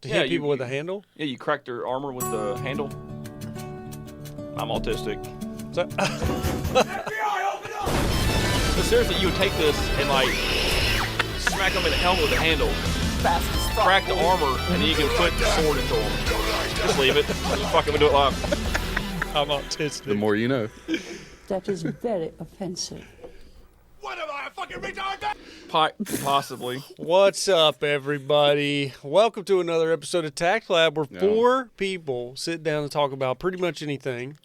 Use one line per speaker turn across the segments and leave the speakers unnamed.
To hit people with a handle?
Yeah, you crack their armor with the handle. I'm autistic. FBI, open up! But seriously, you would take this and like smack them in the helmet with the handle, crack the armor, and then you can put the sword into them. Just leave it. Just fucking do it live.
I'm autistic.
The more you know.
That is very offensive.
What am I, a fucking retard? Possibly.
What's up, everybody? Welcome to another episode of TACT Lab, where four people sit down and talk about pretty much anything.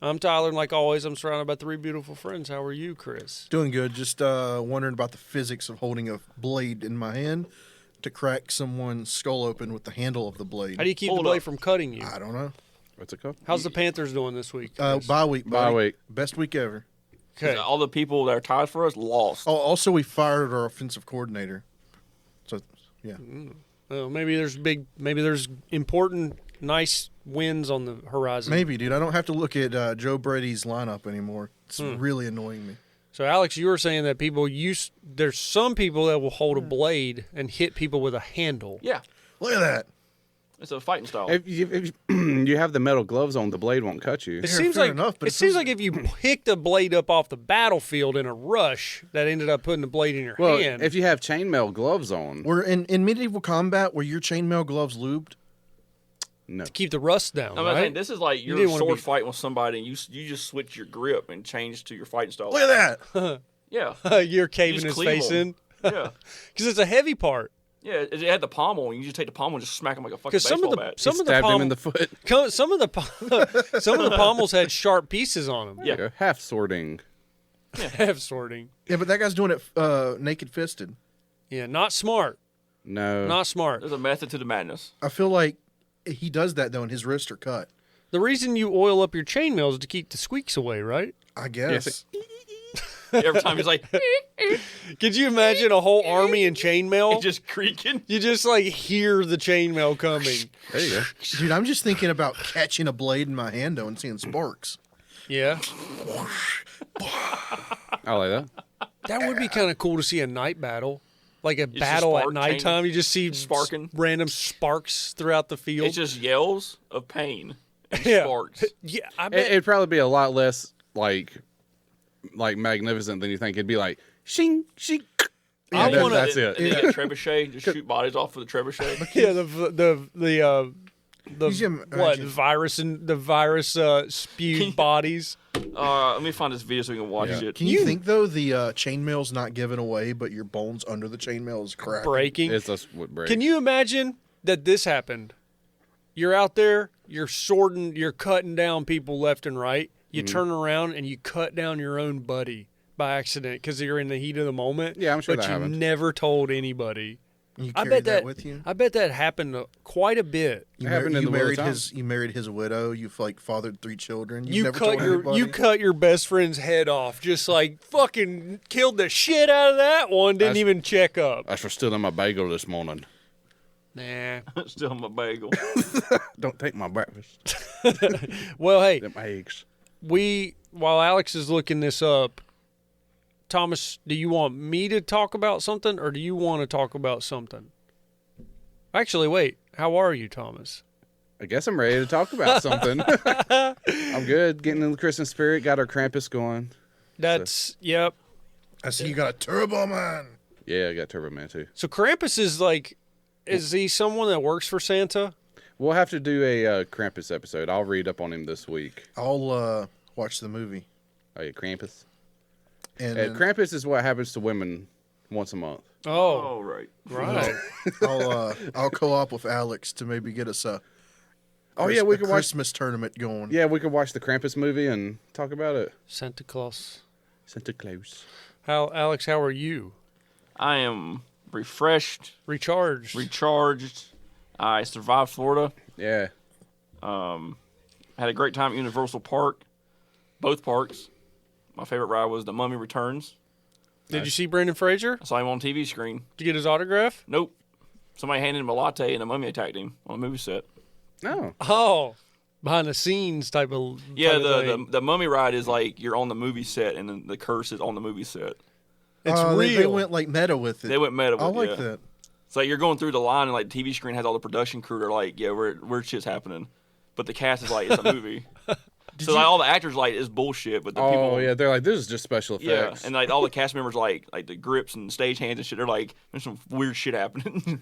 I'm Tyler, and like always, I'm surrounded by three beautiful friends. How are you, Chris?
Doing good. Just wondering about the physics of holding a blade in my hand to crack someone's skull open with the handle of the blade.
How do you keep the blade from cutting you?
I don't know.
What's it called?
How's the Panthers doing this week?
Bye week, buddy.
Bye week.
Best week ever.
Okay.
All the people that are tied for us lost.
Oh, also we fired our offensive coordinator. So, yeah.
Well, maybe there's important, nice wins on the horizon.
Maybe, dude. I don't have to look at Joe Brady's lineup anymore. It's really annoying me.
So, Alex, you were saying that there's some people that will hold a blade and hit people with a handle.
Yeah.
Look at that.
It's a fighting style.
If you have the metal gloves on, the blade won't cut you.
It seems like if you picked a blade up off the battlefield in a rush, that ended up putting the blade in your hand.
If you have chainmail gloves on.
We're in medieval combat, were your chainmail gloves lubed?
No.
To keep the rust down,
I'm
right?
saying this is like you're sword fighting with somebody, and you just switch your grip and change to your fighting style.
Look at that.
Yeah.
You're caving his face in.
Yeah.
Because it's a heavy part.
Yeah, it had the pommel, and you just take the pommel and just smack him like a fucking baseball bat.
Stabbed him in the foot.
Some of the pommels had sharp pieces on them.
Yeah.
Half sorting.
Yeah. Half sorting.
Yeah, but that guy's doing it naked fisted.
Yeah, not smart.
No.
Not smart.
There's a method to the madness.
I feel like he does that, though, and his wrists are cut.
The reason you oil up your chainmail is to keep the squeaks away, right?
I guess.
Every time he's like,
could you imagine a whole army in chainmail?
just creaking.
You just like hear the chainmail coming.
There you go.
Dude, I'm just thinking about catching a blade in my hand, though, and seeing sparks.
Yeah.
I like that.
That would be kind of cool to see a night battle. Like a battle at nighttime. You just see
sparking
random sparks throughout the field.
It's just yells of pain and sparks.
Yeah, I bet.
It'd probably be a lot less like magnificent than you think. It'd be like shing shing.
Yeah,
that's it.
And then that trebuchet, just shoot bodies off with a trebuchet.
Yeah, the virus spewed bodies.
Let me find this video so we can watch it.
Can you think, though, the chainmail's not giving away, but your bones under the chainmail is cracking?
Breaking.
It's just what breaks.
Can you imagine that this happened? You're out there, you're cutting down people left and right. You turn around and you cut down your own buddy by accident because you're in the heat of the moment.
Yeah, I'm sure
but
that happened.
You never told anybody.
You
I
carried
bet
that with you?
I bet that happened quite a bit.
It happened in the
married
World
his. You married his widow. You've fathered 3 children.
You
never told anybody?
You cut your best friend's head off. Just like fucking killed the shit out of that one. Didn't even check up.
I was still in my bagel this morning.
Nah.
Still on my bagel.
Don't take my breakfast.
Well, hey,
Them eggs.
While Alex is looking this up, Thomas, do you want me to talk about something, or do you want to talk about something? Actually, wait. How are you, Thomas?
I guess I'm ready to talk about something. I'm good. Getting in the Christmas spirit. Got our Krampus going.
Yep.
I see you got a Turbo Man.
Yeah, I got Turbo Man too.
So Krampus is he someone that works for Santa?
We'll have to do a Krampus episode. I'll read up on him this week.
I'll watch the movie.
Oh, yeah, Krampus.
And
Krampus is what happens to women once a month.
Oh, right.
I'll co-op with Alex to maybe get us a
we could watch
Christmas tournament going.
Yeah, we could watch the Krampus movie and talk about it.
Santa Claus.
Santa Claus.
Alex, how are you?
I am refreshed.
Recharged.
I survived Florida.
Yeah.
Had a great time at Universal Park. Both parks. My favorite ride was The Mummy Returns.
Did you see Brendan Fraser?
I saw him on TV screen.
Did you get his autograph?
Nope. Somebody handed him a latte and a mummy attacked him on a movie set.
Oh. Behind the scenes type of
the mummy ride is like you're on the movie set and then the curse is on the movie set.
It's real.
They went like meta with it.
They went meta with it.
I like that.
It's like you're going through the line and like the TV screen has all the production crew. They're like, yeah, we're shit's happening, but the cast is like, it's a movie. So like all the actors like it's bullshit, but the people,
yeah, they're like, this is just special effects.
yeah, and like all the cast members like the grips and stage hands and shit. They're like, there's some weird shit happening.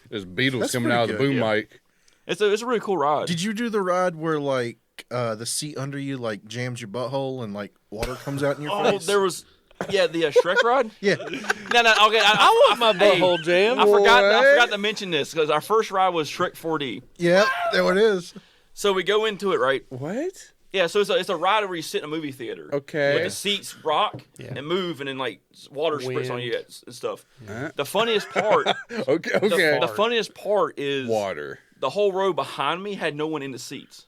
There's Beatles
That's
coming out of the
pretty
boom
good,
mic.
It's a really cool ride.
Did you do the ride where like the seat under you like jams your butthole and like water comes out in your face?
There was. Yeah, the Shrek ride.
Yeah.
No, okay. I
want my butthole jam.
I forgot to mention this because our first ride was Shrek 4D.
Yeah, there it is.
So we go into it, right?
What?
Yeah, so it's a ride where you sit in a movie theater.
Okay.
Like the seats rock and move, and then like water spritz on you and stuff. The funniest part.
Okay.
The funniest part is
water.
The whole row behind me had no one in the seats.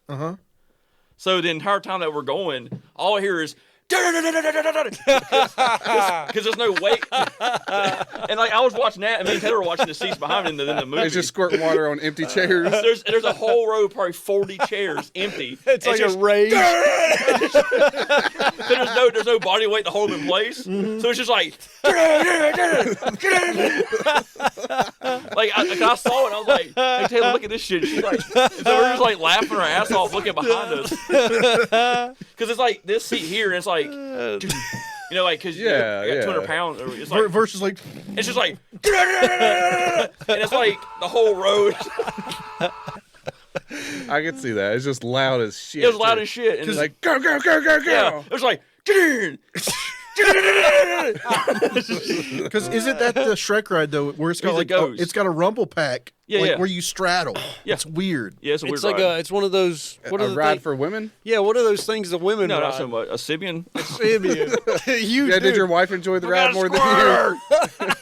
So the entire time that we're going, all I hear is. Because there's no weight. And like I was watching that, and me and Taylor were watching the seats behind me in the movie.
They just squirting water on empty chairs.
There's a whole row, probably 40 chairs empty.
It's like
just,
a rage.
there's no body weight to hold them in place. So it's just like, like I saw it, and I was like, "Hey Taylor, look at this shit." She's like, so we're just like laughing our ass off, looking behind us, because it's like this seat here, and it's like, you know, like because you got 200 pounds. It's like
versus like
it's just like, and it's like the whole road.
I can see that. It's just loud as shit.
It was loud as shit. And
it's like, go, go, go, go, go.
Yeah, it was like,
because isn't that the Shrek ride though, where it's got like it's got a rumble pack, where you straddle.
Yeah.
It's weird.
Yeah, it's a weird
It's like
ride.
it's one of those. What
a
are the
ride for women?
Yeah, what are those things the women
No,
ride?
not so much. A Sibian.
Did your wife enjoy the ride more than you?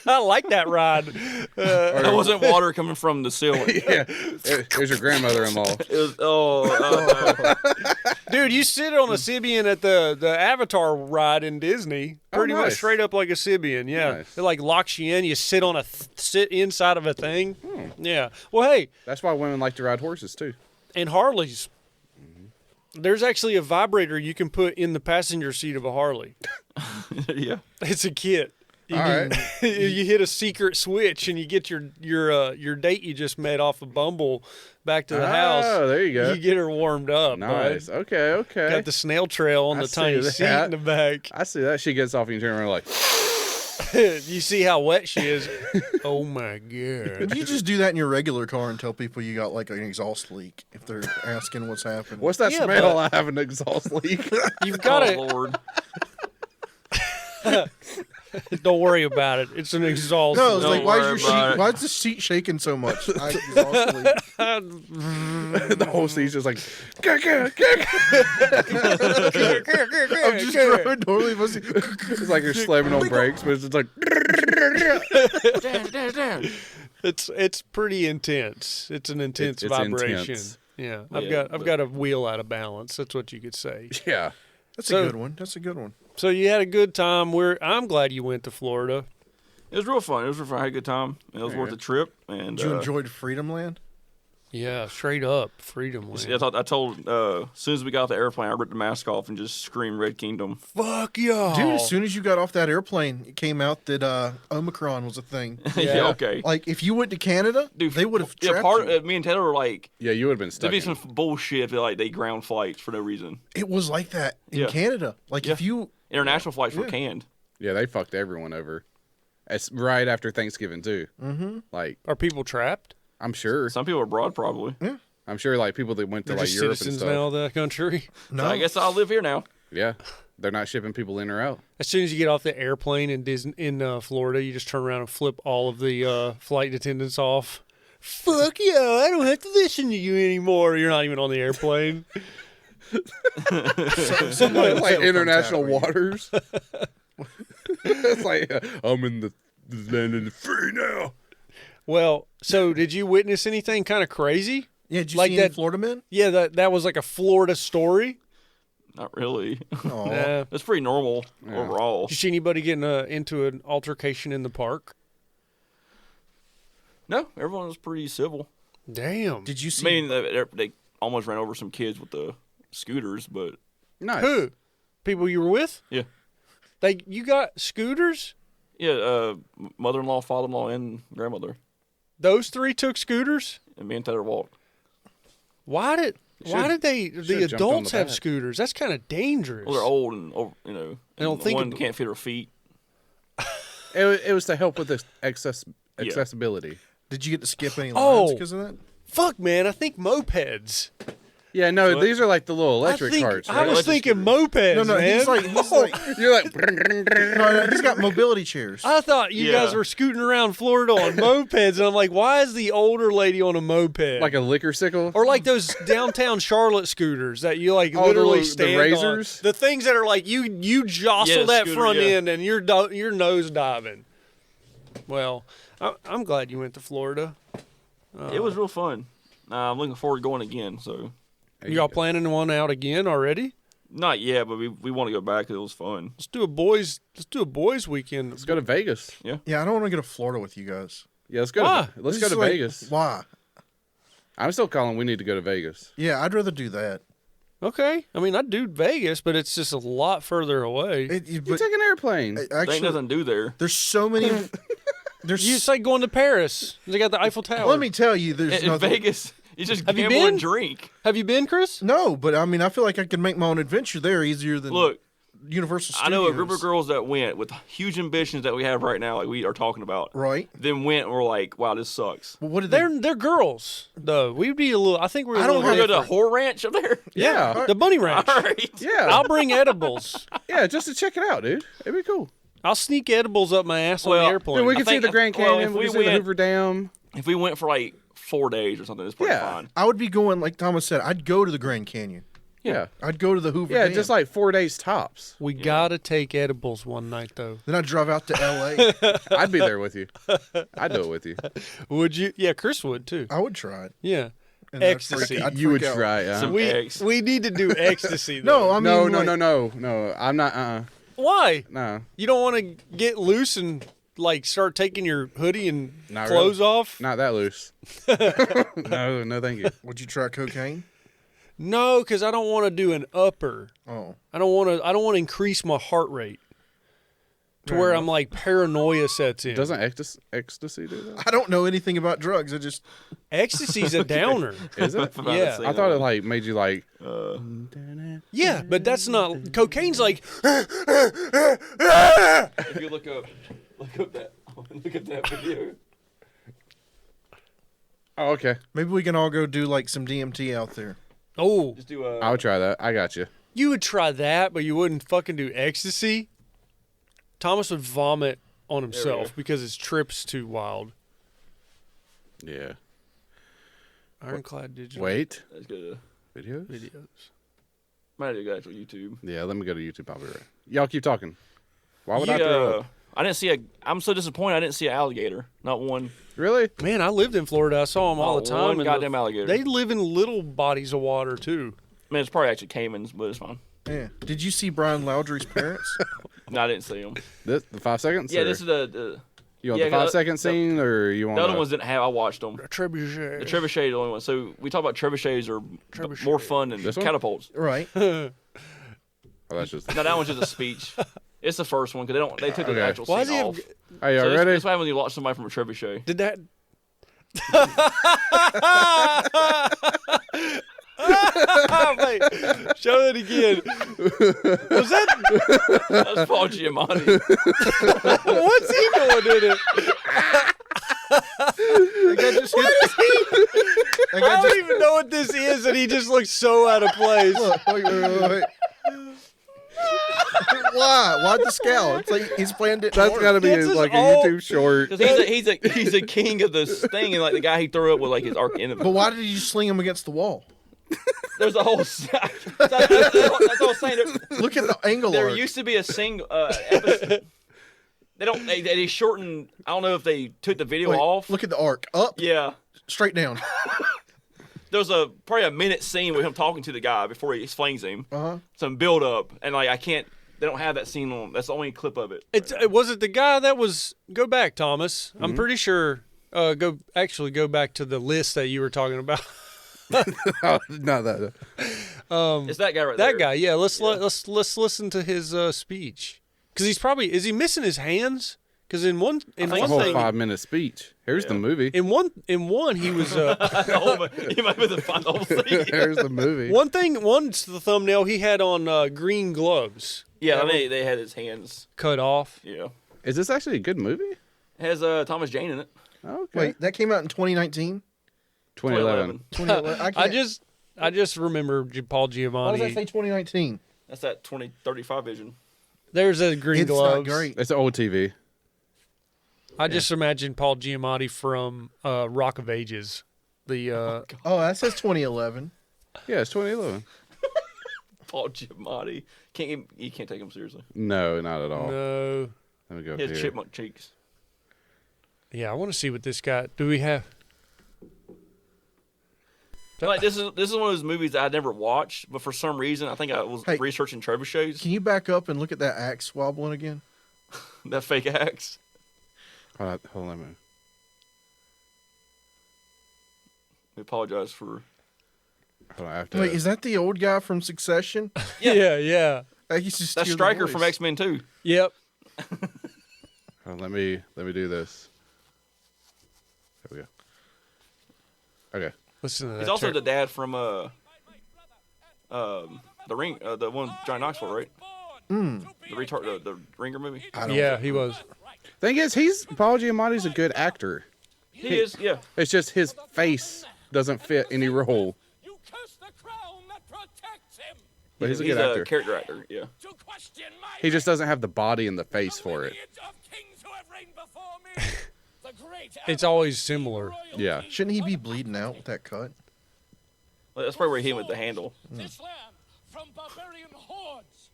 I like that ride.
That wasn't water coming from the ceiling.
Yeah. There's your grandmother-in-law.
It was,
Dude, you sit on a Sibian at the Avatar ride in Disney. Pretty much
nice.
straight up like a Sibian, yeah.
Nice.
It like locks you in. You sit on sit inside of a thing. Yeah. Well, hey,
That's why women like to ride horses, too.
and Harleys. There's actually a vibrator you can put in the passenger seat of a Harley.
yeah.
It's a kit. You,
All right.
you hit a secret switch and you get your date you just met off of Bumble back to the house.
Oh, there you go.
You get her warmed up.
Nice.
Bud.
Okay.
Got the snail trail on
I
the
see
tiny
that.
seat in the back.
I see that. She gets off and you turn around like,
You see how wet she is. Oh my god.
You just do that in your regular car and tell people you got like an exhaust leak if they're asking what's happening.
what's that
Yeah,
smell?
but-
I have an exhaust leak.
You've got
Oh,
to.
Lord.
Don't worry about it. It's an exhaust.
No, it's
Don't
like, why
worry
is your
about
seat?
it.
Why is the seat shaking so much? I exhaust leak.
The whole seat's just like, "Gah, gah, gah, gah."
I'm just driving normally. My seat.
It's like you're slamming on brakes, but it's just like,
It's pretty intense. It's an intense
It's
vibration.
intense.
Yeah,
Yeah,
I've got a wheel out of balance. That's what you could say.
yeah.
That's
So-
a good one. That's a good one.
So you had a good time. I'm glad you went to Florida.
It was real fun. I had a good time. It was worth the trip. And
Did you enjoy Freedom Land?
Yeah, straight up freedom land.
I told as soon as we got off the airplane, I ripped the mask off and just screamed Red Kingdom.
Fuck yeah,
Dude, as soon as you got off that airplane, it came out that Omicron was a thing.
Yeah, okay.
Like, if you went to Canada,
Dude,
they would have
Yeah,
trapped you.
me and Taylor were like,
Yeah, you would have been
there'd
stuck.
be
in.
some bullshit if they ground flights for no reason.
It was like that in
Yeah.
Canada. Like, if you...
International flights were canned.
Yeah, they fucked everyone over. It's right after Thanksgiving, too. Mm-hmm. Like,
Are people trapped?
I'm sure.
Some people abroad probably.
I'm sure, like, people that went to,
They're
like,
just
Europe and
citizens
stuff.
now of that country.
No.
So I guess I'll live here now.
Yeah. They're not shipping people in or out.
As soon as you get off the airplane in Florida, you just turn around and flip all of the flight attendants off. Fuck yeah, I don't have to listen to you anymore. You're not even on the airplane.
Somebody
Like
will
international
come tackle you.
waters. It's like, I'm in the land of the free now.
Well, so did you witness anything kind of crazy?
Yeah, did you
Like
see any
that-
Florida men?
Yeah, that was like a Florida story.
Not really.
Oh,
Nah.
It's pretty normal overall.
Did you see anybody getting into an altercation in the park?
No, everyone was pretty civil.
Damn.
did you
I
see?
mean, they almost ran over some kids with the scooters, but
Nice.
Who? People you were with?
yeah.
You got scooters?
Yeah, mother-in-law, father-in-law, and grandmother.
Those 3 took scooters?
And me and Taylor walked.
Why did the
jumped on
adults
the
have
back.
scooters? That's kind of dangerous.
Well, they're old and you know.
I don't think
one
it-
can't fit her feet.
It was to help with this accessibility.
Did you get to skip any
Oh.
lines because of that?
Fuck, man, I think mopeds.
Yeah, no,
So
these are like the little electric
I think,
carts.
I
Right?
was
Electric
thinking mopeds,
No,
man.
he's like
You're like,
no, he's got mobility chairs.
I thought you
Yeah.
guys were scooting around Florida on mopeds, and I'm like, why is the older lady on a moped?
like a liquor sickle.
Or like those downtown Charlotte scooters that you like
Oh,
literally
the
stand
razors?
on. The things that are like you jostle
Yeah,
that
scooter,
front
yeah.
end and you're nose diving. Well, I'm glad you went to Florida.
It was real fun. I'm looking forward to going again. So
Y'all planning one out again already?
not yet, but we want to go back 'cause it was fun.
Let's do a boys weekend.
Let's go to Vegas.
Yeah, I don't want to go to Florida with you guys.
Yeah, let's go.
Why?
Let's
This
go
is
to
like-
Vegas.
Why?
I'm still calling. We need to go to Vegas.
Yeah, I'd rather do that.
Okay. I mean, I'd do Vegas, but it's just a lot further away.
You
But
take an airplane.
There ain't
actually,
nothing to do there.
there's so many. There's.
It's like going to Paris. They got the Eiffel Tower.
Let me tell you, there's
In
nothing.
Vegas, you just
Have you
gamble
been?
and drink.
Have you been, Chris?
No, but I mean, I feel like I can make my own adventure there easier than
Look,
Universal
I
Studios.
know a group of girls that went with huge ambitions that we have right now, like we are talking about.
Right.
Then went and were like, wow, this sucks.
Well, what did they?
They're girls though. We'd be a little. I think we're.
I
a
don't
little
We're going to a
different.
whore ranch up there.
Yeah.
The bunny ranch.
All right.
Yeah.
I'll bring edibles.
Yeah, just to check it out, dude. It'd be cool.
I'll sneak edibles up my ass on
Well,
the airplane.
Dude, we
I
can see
think-
the Grand
well,
Canyon.
if
we
we
can see the
went-
Hoover Dam.
If we went for like 4 days or something, it's pretty
Yeah.
fine.
I would be going like Thomas said. I'd go to the Grand Canyon.
Yeah.
I'd go to the Hoover
Yeah,
Dam.
just like 4 days tops.
We gotta take edibles one night though.
Then I'd drive out to L.A.
I'd be there with you. I'd do it with you.
Would you? Yeah, Chris would too.
I would try it.
Yeah.
And I'd
Ecstasy.
freak- I'd
You would
freak out.
try it. Huh?
Some
We
eggs.
we need to do ecstasy.
No,
Though.
I mean,
No. I'm not.
Why?
No.
You don't want to get loose and like start taking your hoodie and
Not
clothes
really.
off?
Not that loose. No, thank you.
Would you try cocaine?
No, because I don't want to do an upper.
Oh,
I don't want to increase my heart rate to
Fair
where
enough.
I'm like paranoia sets in.
Doesn't ecstasy do that?
I don't know anything about drugs. I just
Ecstasy's a downer.
Is it?
About to
Yeah.
say
I thought
that.
it like made you like.
Yeah, but that's not cocaine's like
If you look up that video.
Oh, okay.
maybe we can all go do like some DMT out there.
oh,
Just do
I would try that. I got you.
you would try that, but you wouldn't fucking do ecstasy. Thomas would vomit on himself
go.
because his trip's too wild.
Yeah.
Ironclad digital
Wait.
That's good.
Videos?
videos.
Might do actual YouTube.
Yeah, let me go to YouTube. I'll be right. Y'all keep talking. Why would I throw
Yeah,
up?
I didn't see a. I'm so disappointed. I didn't see an alligator. Not one.
Really?
Man, I lived in Florida. I saw them all
Not
the time.
one
and
goddamn alligator.
They live in little bodies of water too.
I mean, it's probably actually caimans, but it's fine.
Yeah. Did you see Brian Laudry's parents?
No, I didn't see them.
The 5 seconds?
Yeah,
or-
this is the
You want
yeah,
the 5
the-
second scene or you want
the other ones didn't have. I watched them.
Trebuchet.
The trebuchet is the only one. So we talk about trebuchets are more fun than
This one?
catapults.
Right.
Oh, that's just.
No, that one's just a speech. It's the first one because they took the
Okay.
actual
Why does
scene
he
off.
have?
Are y'all
So
ready?
that's what happens when you watch somebody from a trebuchet.
Did that? Wait, show it again. Was that?
That's Paul Giamatti.
What's he doing in it?
That guy just hit. That
I
guy
don't
just.
even know what this is, and he just looks so out of place.
Look, wait. Why? Why'd the scowl? It's like he's planned it.
That's got to be
This is
like a
all-
YouTube short.
Because he's a king of this thing, and like the guy he threw up with like his arch enemy.
But why did you sling him against the wall?
There's a whole. That's what I'm saying.
Look at the angle.
There
arc.
used to be a single episode. They shortened. I don't know if they took the video
Wait,
off.
Look at the arc. Up,
Yeah.
straight down.
There's probably a minute scene with him talking to the guy before he flings him.
Uh-huh.
Some build up, and like I can't. They don't have that scene on. That's the only clip of it.
Was it the guy that was? Go back, Thomas. I'm pretty sure. Go back to the list that you were talking about.
Oh, not that.
It's that guy right there.
That guy, yeah. Let's listen to his speech because is he missing his hands? Because in one
It's a whole 5-minute speech. Here's the movie.
in one he was
He might be the final scene.
Here's the movie.
one's the thumbnail he had on green gloves.
Yeah, I mean, they had his hands.
Cut off.
Yeah.
Is this actually a good movie?
It has Thomas Jane in it.
Okay.
Wait, that came out in 2019?
2011.
2011.
I just remember Paul
Why
Giamatti.
does that say 2019?
That's that 2035 vision.
There's a green
It's
gloves.
not great.
It's an old TV.
I just imagine Paul Giamatti from Rock of Ages. The
Oh, that says 2011.
Yeah, it's 2011.
Paul Giamatti. You can't take him seriously.
No, not at all.
no.
Let me go
He has
here.
chipmunk cheeks.
Yeah, I want to see what this guy. Do we have?
Like this is one of those movies that I never watched, but for some reason I think I was
Hey.
researching trebuchets.
Can you back up and look at that axe wobbling again?
That fake axe.
Hold on a minute.
We apologize for.
Hold on, I have to.
Wait, is that the old guy from Succession?
Yeah.
I used to
That's
steal the
Stryker
voice.
from X-Men 2.
Yep.
Hold on, let me do this. There we go. Okay.
Listen to that.
He's also the dad from the Ring, the one Johnny Knoxville, right? The Ringer movie.
Yeah, he was.
Thing is, Paul Giamatti's a good actor.
He is, yeah.
It's just his face doesn't fit any role.
You curse the crown that protects him.
But he's a
He's
good actor.
a character actor, yeah.
To question my
He just doesn't have the body and the face for it.
lineage of kings who have reigned before me. The great
It's always similar.
Yeah.
Shouldn't he be bleeding out with that cut?
Well, that's probably where he hit with the handle.
this land from barbarian hordes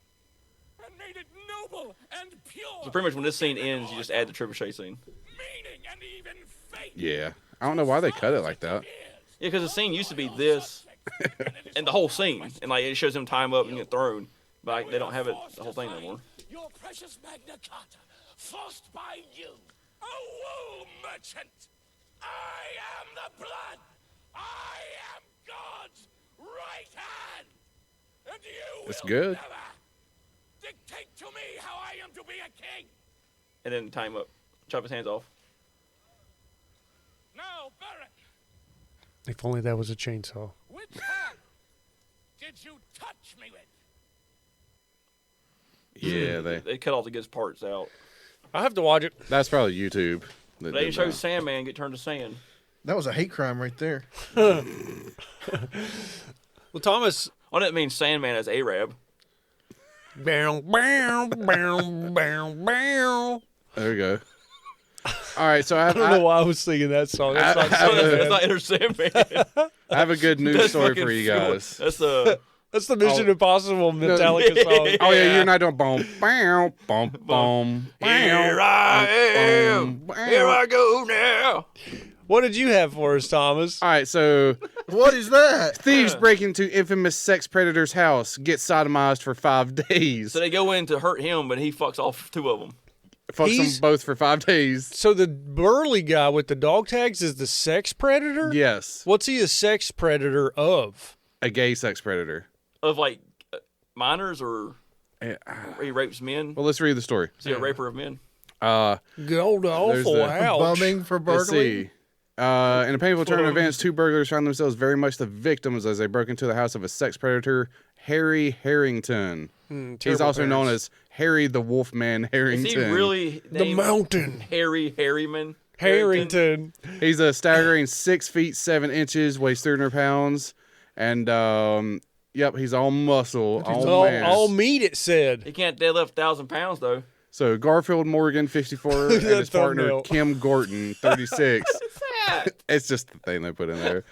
and made it noble and pure.
So pretty much when this scene ends, you just add the trebuchet scene.
meaning and even faith.
Yeah. I don't know why they cut it like that.
Yeah, because the scene used to be this, and the whole scene, and like it shows him tie him up and get thrown, but like, they don't have it the whole thing anymore.
Your precious Magna Carta, forced by you, a wool merchant. I am the blood. I am God's right hand. And you
It's
will
good.
never dictate to me how I am to be a king.
And then tie him up, chop his hands off.
Now, Baron,
If only that was a chainsaw.
which hand did you touch me with?
Yeah,
They cut all the good parts out.
I have to watch it.
that's probably YouTube. that
They
did
show
that.
Sandman get turned to sand.
That was a hate crime right there.
Well, Thomas.
Oh, that means Sandman as Arab.
Bow, bow, bow, bow, bow.
There we go. All right, so I
I don't know why I was singing that song. That's not
That's not Inner Sandman.
I have a good news
That's
story
fucking
for you
cool.
guys.
That's the
That's the Mission Impossible Metallica
Yeah.
song.
Oh yeah, you're not doing boom, boom, boom, boom.
Here I am. Here I go now.
What did you have for us, Thomas?
All right, so
What is that?
thieves break into infamous sex predator's house, get sodomized for 5 days.
So they go in to hurt him, but he fucks off 2 of them.
Fucks
He's-
them both for 5 days.
So the burly guy with the dog tags is the sex predator?
Yes,
What's he a sex predator of?
a gay sex predator.
Of like minors, or
Eh,
he rapes men.
Well, let's read the story.
Is he a raper of men?
Go to
There's
awful
the-
house.
Bumming for
Let's
burglary?
see. In a painful turn of events, 2 burglars found themselves very much the victims as they broke into the house of a sex predator, Harry Harrington. He's
terrible
also known
parents.
as Harry the Wolfman
Is
Harrington.
he really
The
named
mountain.
Harry Harryman?
Harrington.
He's a staggering 6 feet 7 inches, weighs 300 pounds, and yep, he's all muscle, all mass.
All meat, it said.
He can't deadlift 1,000 pounds though.
So Garfield Morgan, 54, and
at that
his partner
thumbnail.
Kim Gorton, 36. It's just the thing they put in there.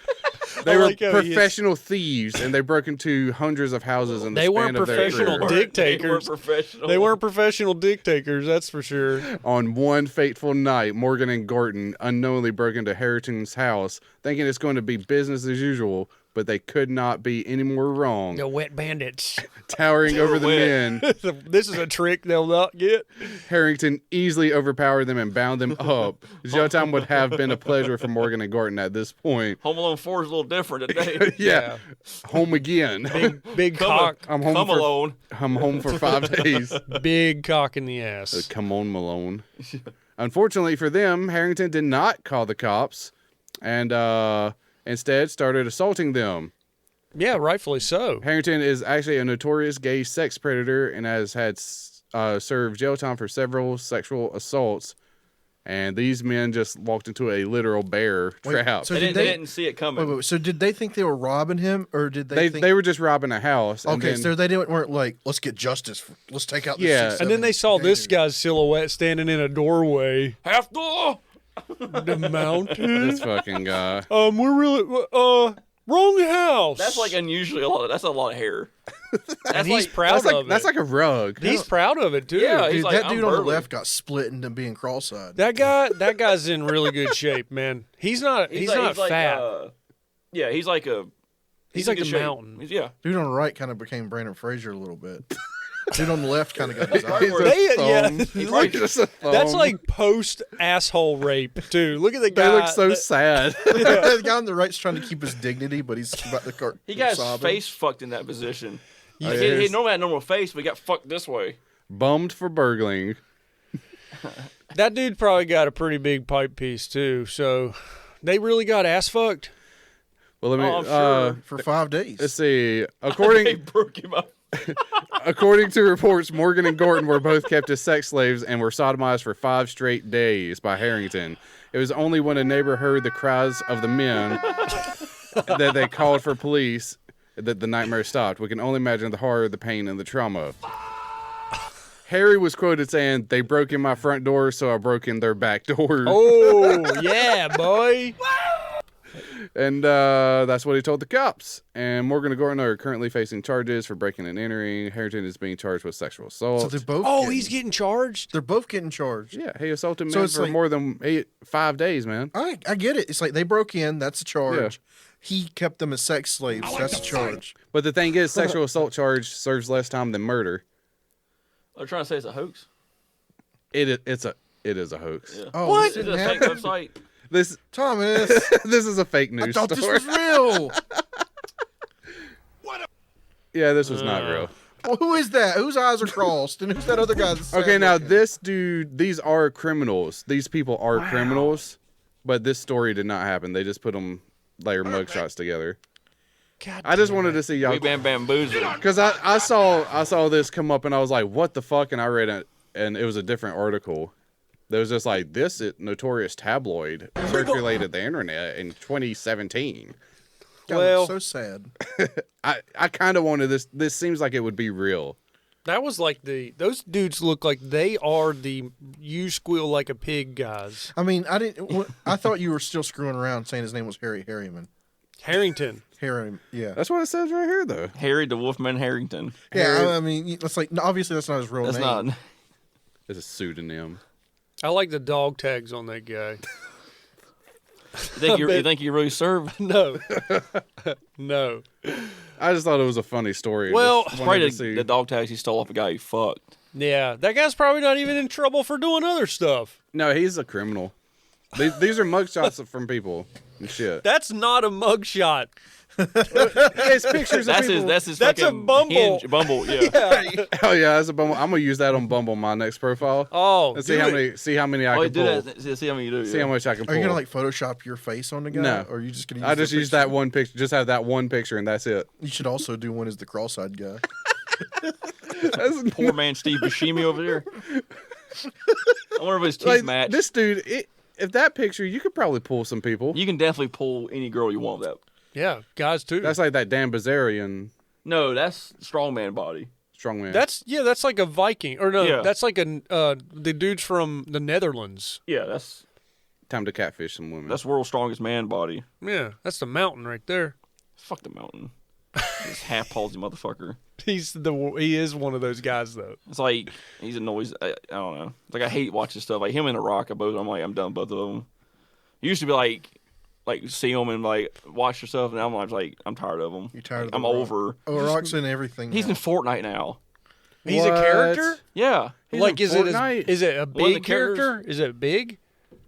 They
I
were
like how he is-
professional thieves, and they broke into hundreds of houses in the
They
span
weren't
of their
professional
career.
dick
They
takers.
weren't professional.
They weren't professional dick takers, that's for sure.
On one fateful night, Morgan and Gorton unknowingly broke into Harrington's house, thinking it's going to be business as usual, but they could not be any more wrong.
The wet bandits.
Towering over the
wet.
men,
This is a trick they'll not get.
Harrington easily overpowered them and bound them up. Showtime would have been a pleasure for Morgan and Gorton at this point.
Home Alone 4 is a little different today.
Yeah, home again.
Big cock.
I'm home
Come
for
alone.
I'm home for 5 days.
Big cock in the ass.
Come on, Malone. Unfortunately for them, Harrington did not call the cops and instead started assaulting them.
Yeah, rightfully so.
Harrington is actually a notorious gay sex predator and has had served jail time for several sexual assaults. And these men just walked into a literal bear trap.
So
They didn't see it coming.
Wait. So did they think they were robbing him, or did they?
They were just robbing a house. And
Okay,
then,
so they weren't like, let's get justice. Let's take out. This
Yeah.
6,
And then they
7
saw this
gators.
guy's silhouette standing in a doorway.
Half door.
The mountain.
this fucking guy.
We're really wrong house.
That's like unusually a lot. That's a lot of hair.
and he's proud
That's like
of it.
that's like a rug.
He's proud of it too.
Yeah,
Dude,
he's like,
that dude
I'm
on the
burly.
left got split into being cross-eyed.
That guy's in really good shape, man. He's not not fat.
Yeah, he's like a.
He's
in
like
good
a
shape.
mountain.
Yeah.
Dude on the right kind of became Brandon Fraser a little bit. Dude on the left kind of got his eyes.
He's a thumb.
He's
Look,
like-
just a thumb.
That's like post asshole rape too. Look at the guy.
They look so sad.
The guy on the right's trying to keep his dignity, but he's about to start
He got his
sobbing.
face fucked in that position.
Yeah.
Like, he normally had a normal face, but he got fucked this way.
Bummed for burgling.
That dude probably got a pretty big pipe piece too. So they really got ass fucked.
Well, let me.
Oh, I'm sure.
for 5 days.
Let's see.
They
According
broke him up.
according to reports, Morgan and Gordon were both kept as sex slaves and were sodomized for 5 straight days by Harrington. It was only when a neighbor heard the cries of the men that they called for police that the nightmare stopped. We can only imagine the horror, the pain, and the trauma. Harry was quoted saying, "They broke in my front door, so I broke in their back door."
Oh yeah, boy.
And that's what he told the cops. And Morgan and Gordon are currently facing charges for breaking and entering. Harrington is being charged with sexual assault.
so they're both.
He's getting charged.
They're both getting charged.
Yeah, he assaulted
So
men
it's
for
like-
more than 5 days, man.
I get it. It's like they broke in. That's a charge. He kept them as sex slaves. That's a charge.
But the thing is, sexual assault charge serves less time than murder.
They're trying to say it's a hoax.
It is a hoax.
Yeah.
Oh,
What?
this
It's
didn't
a fake
happen?
website.
This
Thomas,
this is a fake
I
news
thought this
story.
was real.
Yeah, this was not real.
Well, who is that? Whose eyes are crossed? And who's that other guy? That's
Okay,
sad
now
looking?
this dude, these are criminals. These people are criminals, but this story did not happen. They just put them their mugshots together.
God
I just
damn
wanted
it.
to see y'all
We been bamboozled.
because I saw this come up and I was like, what the fuck? And I read it and it was a different article. There was just like this notorious tabloid circulated the internet in 2017.
God,
Well-
so sad.
I kind of wanted this. This seems like it would be real.
That was like those dudes look like they are the you squeal like a pig guys.
I mean, I thought you were still screwing around saying his name was Harry Harriman.
Harrington.
Yeah.
That's what it says right here, though.
Harry the Wolfman Harrington.
Yeah, I mean, it's like obviously that's not his real
That's
name.
not.
It's a pseudonym.
I like the dog tags on that guy.
You think you really serve?
No. No.
I just thought it was a funny story.
Well,
Just
It's
wanted
probably
to see.
the dog tags he stole off a guy he fucked.
Yeah, that guy's probably not even in trouble for doing other stuff.
No, he's a criminal. These are mugshots from people and shit.
That's not a mugshot.
It's pictures of
That's
people.
his
That's a
fucking
Bumble.
Hinge, Bumble, yeah.
Oh yeah, that's a Bumble. I'm gonna use that on Bumble my next profile.
Oh,
And see
do
how
it.
many I
Oh,
can
do
pull.
that. See how many you do.
See
yeah.
how much I can pull.
Are you gonna like Photoshop your face on the guy?
No.
Or are you just gonna?
I just
their
use
picture?
that one picture. Just have that one picture, and that's it.
You should also do one as the cross-eyed guy.
That's,
Poor man Steve Buscemi over there. I wonder if his teeth
like,
match.
this dude. If that picture, you could probably pull some people.
You can definitely pull any girl you want with that.
Yeah, guys too.
That's like that Dan Bazarian
No, that's strongman body.
strongman.
That's like a Viking, or no,
Yeah.
that's like the dudes from the Netherlands.
Yeah, that's
time to catfish some women.
world's strongest man body.
Yeah, that's the mountain right there.
Fuck the mountain. This half palsy motherfucker.
He is one of those guys though.
It's like he's annoys. I don't know. Like I hate watching stuff like him and The Rock. I'm done with both of them. Used to be like see them and like watch yourself, and I'm like I'm tired of them.
You're tired of
I'm
The Rock.
over.
Oh, Rock's in everything.
He's
now.
in Fortnite now.
He's a
What?
character.
Yeah.
He's
Like
in
is
Fortnite?
it a
One of the
big character?
characters-
Is it big?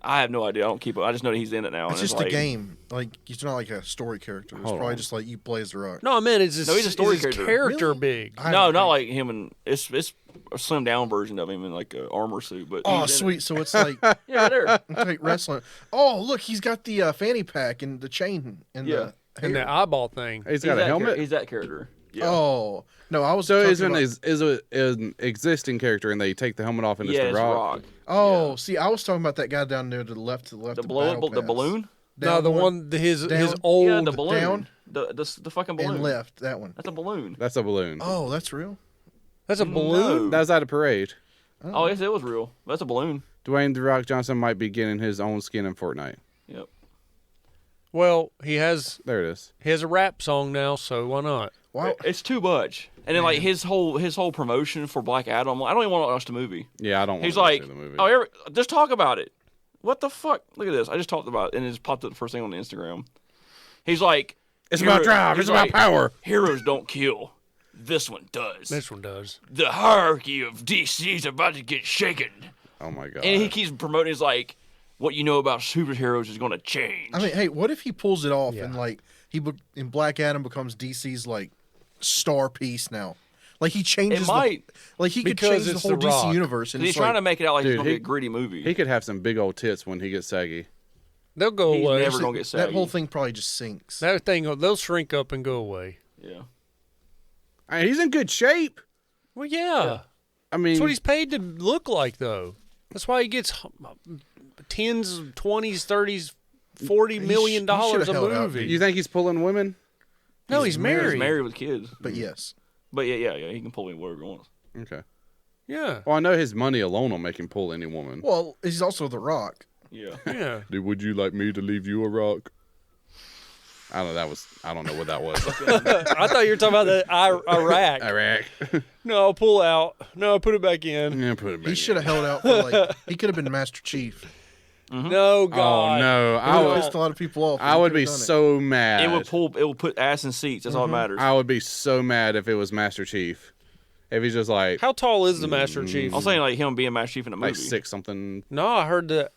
I have no idea. I don't keep up. I just know that he's in it now.
It's
and
just a game. Like he's not like a story character. It's probably just like you play as the Rock.
No, I mean, is
No, he's a story
is his
character.
character big?
No, not like him. And it's a slimmed down version of him in like an armor suit. But
Oh,
he's in
sweet.
it.
So it's like
Yeah, right there.
it's like wrestling. Oh, look, he's got the fanny pack and the chain and
Yeah.
the
And
hair.
the eyeball thing.
He's got a helmet.
He's that character. Yeah.
Oh no, I was
So
talking
is
about,
an existing character, and they take the helmet off, and
yeah,
it's the Rock.
Oh, see, I was talking about that guy down there to the left.
The
of the
blow
battle
the
pass.
balloon.
No,
Down
the one his
down,
old.
Yeah, the balloon.
down,
The fucking balloon.
and left. That one.
That's a balloon.
That's a balloon.
Oh, that's real.
That's a balloon.
That was at a parade.
Oh, yes, it was real. That's a balloon.
Dwayne The Rock Johnson might be getting his own skin in Fortnite.
Yep.
Well, he has
There it is.
a rap song now, so why not?
Wow.
It's too much. And then like his whole promotion for Black Adam. I don't even want to watch the movie.
Yeah, I don't want
He's
to
like,
see the movie.
oh, just talk about it. What the fuck? Look at this. I just talked about it, and it just popped up the first thing on the Instagram. He's like,
It's about drive.
he's
It's about
like,
power.
Heroes don't kill. This one does.
This one does.
The hierarchy of DC is about to get shaken.
Oh my god.
And he keeps promoting. He's like, what you know about superheroes is going to change.
I mean, hey, what if he pulls it off
Yeah.
and like in Black Adam becomes DC's like star piece now? Like he changes.
It might.
Like he could
Because
change the
it's
whole
The
DC
Rock.
universe. And
he's
it's
trying to
like,
make it out like
Dude,
it's going to be
he-
a gritty movie.
He could have some big old tits when he gets saggy.
They'll go
He's
away.
never going to get saggy.
that whole thing probably just sinks.
That thing, they'll shrink up and go away.
Yeah.
I mean, he's in good shape.
Well, yeah.
I mean,
That's what he's paid to look like, though. That's why he gets tens, 20s, 30s, $40 million
he should've
a
held out,
movie.
you think he's pulling women?
No, he's married.
He's married with kids.
But yes,
But yeah. He can pull me whatever he wants.
Okay.
Yeah.
Well, I know his money alone will make him pull any woman.
well, he's also The Rock.
Yeah.
Yeah.
Dude, would you like me to leave you a rock? I don't know. I don't know what that was.
I thought you were talking about the Iraq.
Iraq.
No, pull out. No, put it back in.
Yeah, put it back.
He should have held out for like he could have been Master Chief.
No,
Oh
God.
no,
He
I
would have
would.
pissed a lot of people off.
I would be so mad.
It would put ass in seats. That's all that matters.
I would be so mad if it was Master Chief. If he's just like
How tall is the Master Chief?
I'm saying like him being Master Chief in a movie.
like 6 something.
No, I heard that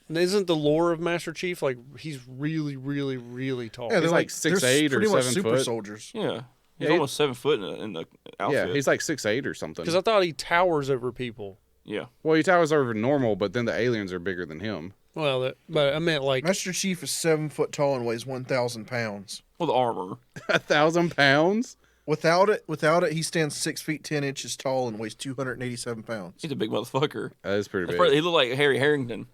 isn't the lore of Master Chief like he's really, really, really tall.
Yeah, they're
He's like
they're
6'8" or
pretty much
7
super
foot.
soldiers.
Yeah. He's
Yeah,
almost 7 foot in the outfit.
Yeah, he's like 6'8" or something.
Because I thought he towers over people.
Yeah.
Well, he towers over normal, but then the aliens are bigger than him.
Well, but I meant like
Master Chief is 7 foot tall and weighs 1,000 pounds.
Well, the armor.
1,000 pounds.
Without it, he stands 6 feet 10 inches tall and weighs 287 pounds.
He's a big motherfucker.
That is pretty
That's
big.
probably, he looked like Harry Harrington.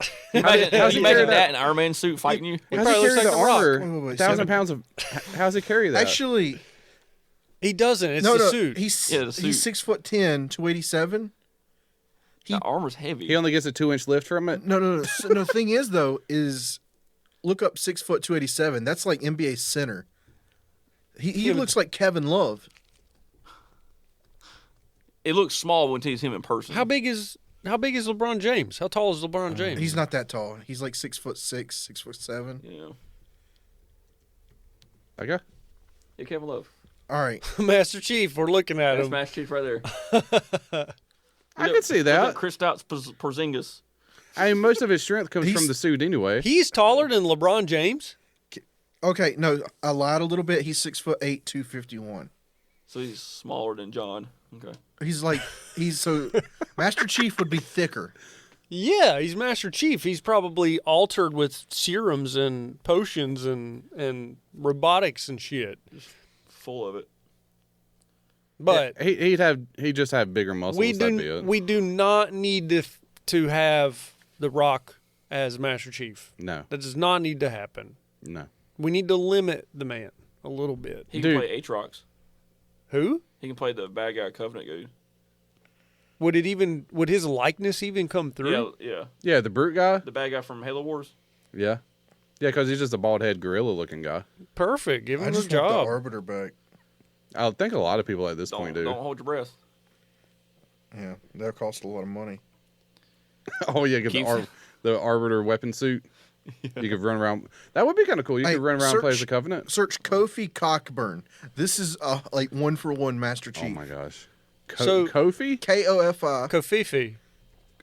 how's he
Imagine
carry
that in Iron Man suit fighting you.
How's he
probably
carry
looks
the
like The Rock.
armor?
Wait,
1,000
7
pounds of. How's he carry that?
Actually,
he doesn't. It's
no,
the
no,
suit.
he's
Yeah, the suit.
he's 6'10", 287.
The armor's heavy.
he only gets a 2-inch lift from it.
No. So, no, the thing is though, is look up 6 foot 287. That's like NBA center. He looks like Kevin Love.
It looks small when you see him in person.
How big is LeBron James? How tall is LeBron James?
He's not that tall. He's like 6'6", 6'7".
Yeah.
Okay.
Yeah, Kevin Love.
All right.
Master Chief. We're looking at
That's
him.
Master Chief right there.
I could see
Look at
that.
Kristaps Porzingis.
I mean, most of his strength comes
He's-
from the suit anyway.
He's taller than LeBron James.
Okay, no, I lied a little bit. He's 6'8", 251.
So he's smaller than John. Okay.
So Master Chief would be thicker.
Yeah, he's Master Chief. He's probably altered with serums and potions and robotics and shit.
Full of it.
But
He'd just have bigger muscles. That'd be it.
we do not need to have The Rock as Master Chief.
No,
That does not need to happen.
no.
We need to limit the man a little bit.
He can
Dude.
play Aatrox.
Who?
He can play the bad guy Covenant dude.
Would his likeness even come through?
Yeah.
Yeah, the brute guy.
The bad guy from Halo Wars.
Yeah, yeah, because he's just a bald head gorilla looking guy.
Perfect. Give
I
him a
just want the
job.
Arbiter back.
I think a lot of people at this
Don't,
point do.
don't hold your breath.
Yeah, that cost a lot of money.
Oh yeah, get the Arbiter weapon suit. You could run around. That would be kind of cool. You
Hey,
could run around and play as
search-
the Covenant.
Search Kofi Cockburn. This is like 1-for-1 Master
Oh
Chief.
my gosh.
So-
Kofi?
Kofi.
Kofifi.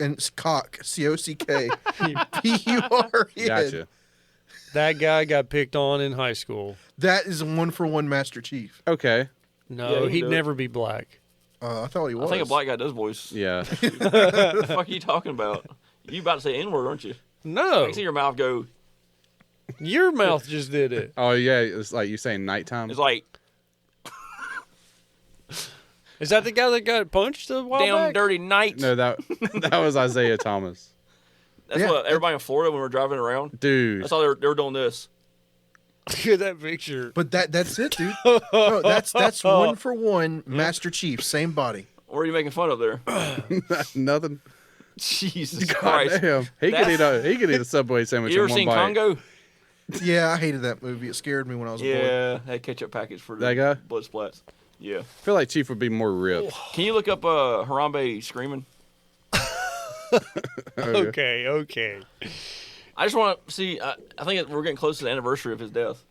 and it's cock, C-O-C-K, P-U-R-N.
Gotcha.
That guy got picked on in high school.
That is a 1-for-1 Master Chief.
Okay.
No,
Yeah, he
he'd
can do
never be black.
I thought he was.
I think a black guy does voice.
Yeah.
What the fuck are you talking about? You about to say N-word, aren't you? I
No,
can see your mouth go.
your mouth just did it.
Oh yeah, it's like you saying nighttime.
It's like,
Is that the guy that got punched a while
damn
back?
dirty night.
No, that was Isaiah Thomas.
That's
Yeah.
what everybody in Florida when we're driving around.
Dude.
That's all they were doing this.
Look at that picture.
But that's it, dude. No, that's 1-for-1 Master Chief, same body.
What are you making fun of there?
Nothing.
Jesus
God
Christ.
damn. He could eat a Subway sandwich
You
in
ever
one
seen
bite.
Congo?
Yeah, I hated that movie. It scared me when I was a boy.
Yeah, that ketchup package for the
That guy?
blood splats. Yeah.
I feel like Chief would be more ripped.
Can you look up Harambe screaming?
Okay.
I just want to see. I think we're getting close to the anniversary of his death.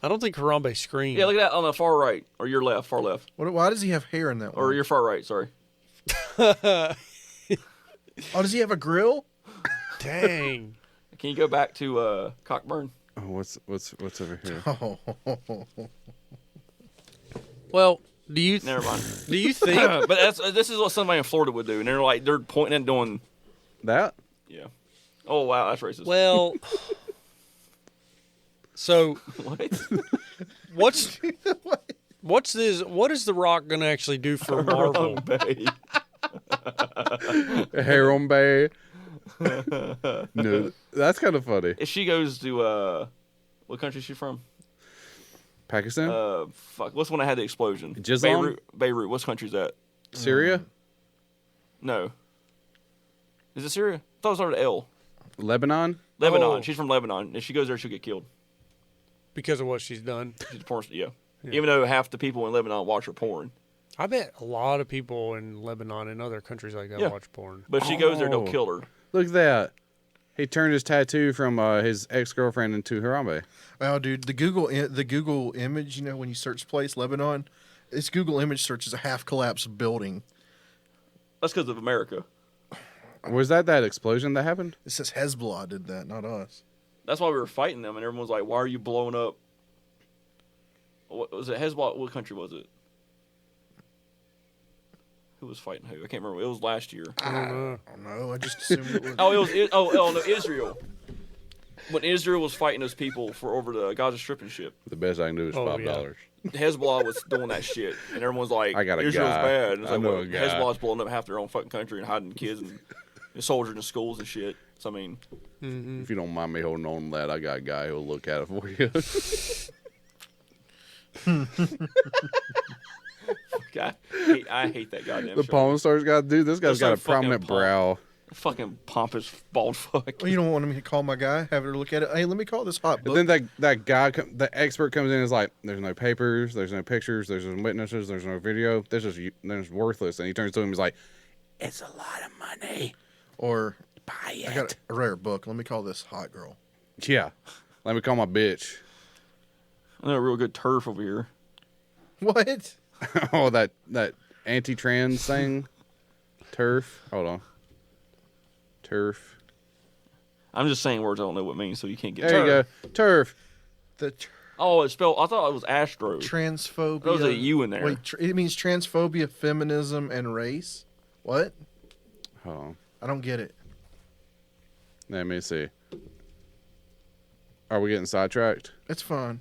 I don't think Harambe screamed.
Yeah, look at that on the far right, or your left, far left,
Why does he have hair in that one?
or your far right. Sorry.
Oh, does he have a grill?
Dang.
Can you go back to Cockburn?
Oh, what's over here?
Oh,
Well, do you
Never mind.
think
But this is what somebody in Florida would do, and they're pointing and doing.
That?
Yeah. Oh wow, that's racist.
well so
What?
what is The Rock gonna actually do for Marvel?
Harambe.
Harambe. No, that's kind of funny.
If she goes to what country is she from?
Pakistan?
Fuck. What's the one that had the explosion?
Jislam?
Beirut. What country is that?
Syria?
No. Is it Syria? I thought it was started with L.
Lebanon?
Lebanon.
Oh.
She's from Lebanon. If she goes there, she'll get killed.
Because of what she's done.
She's a porn. Yeah. Even though half the people in Lebanon watch her porn.
I bet a lot of people in Lebanon and other countries like that
Yeah.
watch porn.
But if she goes there, they'll
Oh.
kill her.
Look at that. He turned his tattoo from his ex-girlfriend into Harambe.
wow, dude. The Google image, when you search place Lebanon, its Google image search is a half collapsed building.
That's because of America.
Was that explosion that happened?
It says Hezbollah did that, not us.
That's why we were fighting them, and everyone was like, "Why are you blowing up?" What was it? Hezbollah? What country was it? Who was fighting who? I can't remember. It was last year.
I don't know.
I don't know. I just assumed it was.
Oh, no, Israel. When Israel was fighting those people for over the Gaza Strip and shit,
The best I can do is
Oh,
$5.
Hezbollah was doing that shit, and everyone's like,
I got a
Israel's
guy.
bad. And it's
I
like,
know
well,
a guy.
Hezbollah's blowing up half their own fucking country and hiding kids and soldiers in schools and shit. So, I mean,
If you don't mind me holding on to that, I got a guy who'll look at it for you.
I hate that goddamn
The
show.
Pawn Stars guy, dude, this guy's
They're
got a
so fucking
prominent
palm-
brow.
Fucking pompous bald fuck.
Well, you don't want me to call my guy, have her look at it. Hey, let me call this hot book.
And then that guy, the expert comes in and is like, there's no papers, there's no pictures, there's no witnesses, there's no video. This is worthless. And he turns to him and he's like, it's a lot of money.
Or
Buy it.
I got a rare book. Let me call this hot girl.
Yeah. Let me call my bitch.
I know a real good turf over here.
What?
Oh, that anti-trans thing. Turf. Hold on. Turf.
I'm just saying words I don't know what it means, so you can't get
There you go. Turf.
The
Oh, it's spelled. I thought it was Astro.
transphobia.
There was a U in there.
Wait, it means transphobia, feminism, and race. What?
Hold on.
I don't get it.
Let me see. Are we getting sidetracked?
It's fine.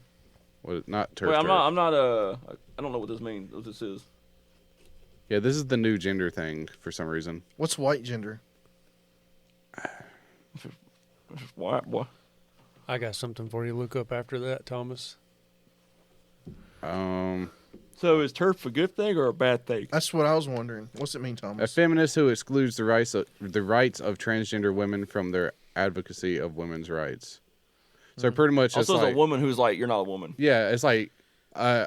What? Not turf.
Wait, I'm
turf.
not. I don't know what this means. What this is.
Yeah, this is the new gender thing for some reason.
What's white gender?
What? What?
I got something for you to look up after that, Thomas.
So is turf a good thing or a bad thing?
That's what I was wondering. What's it mean,
A
Thomas?
feminist who excludes the rights of transgender women from their advocacy of women's rights. So pretty much, it's
Also,
like,
as a woman who's like, you're not a woman.
yeah, it's like a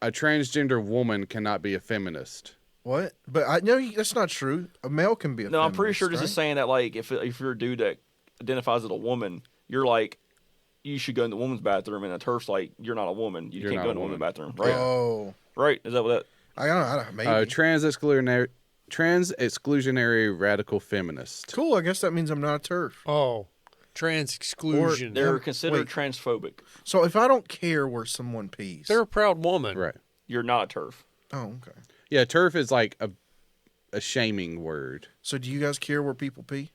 transgender woman cannot be a feminist.
What? But I know that's not true. A male can be a
No, I'm pretty sure this
feminist,
is saying that like if you're a dude that identifies as a woman, you're like you should go in the woman's bathroom, and a turf's like you're not a woman. You
You're
can't
not
go
a
in the woman's
woman.
bathroom,
right?
right?
Oh,
Right? Is that what that?
I don't know. Maybe.
trans exclusionary radical feminist.
Cool. I guess that means I'm not a turf.
Oh, trans exclusion.
They're considered
wait.
transphobic.
So if I don't care where someone pees,
They're a proud woman.
Right.
You're not a turf.
oh, okay.
Yeah, turf is like a shaming word.
So do you guys care where people pee?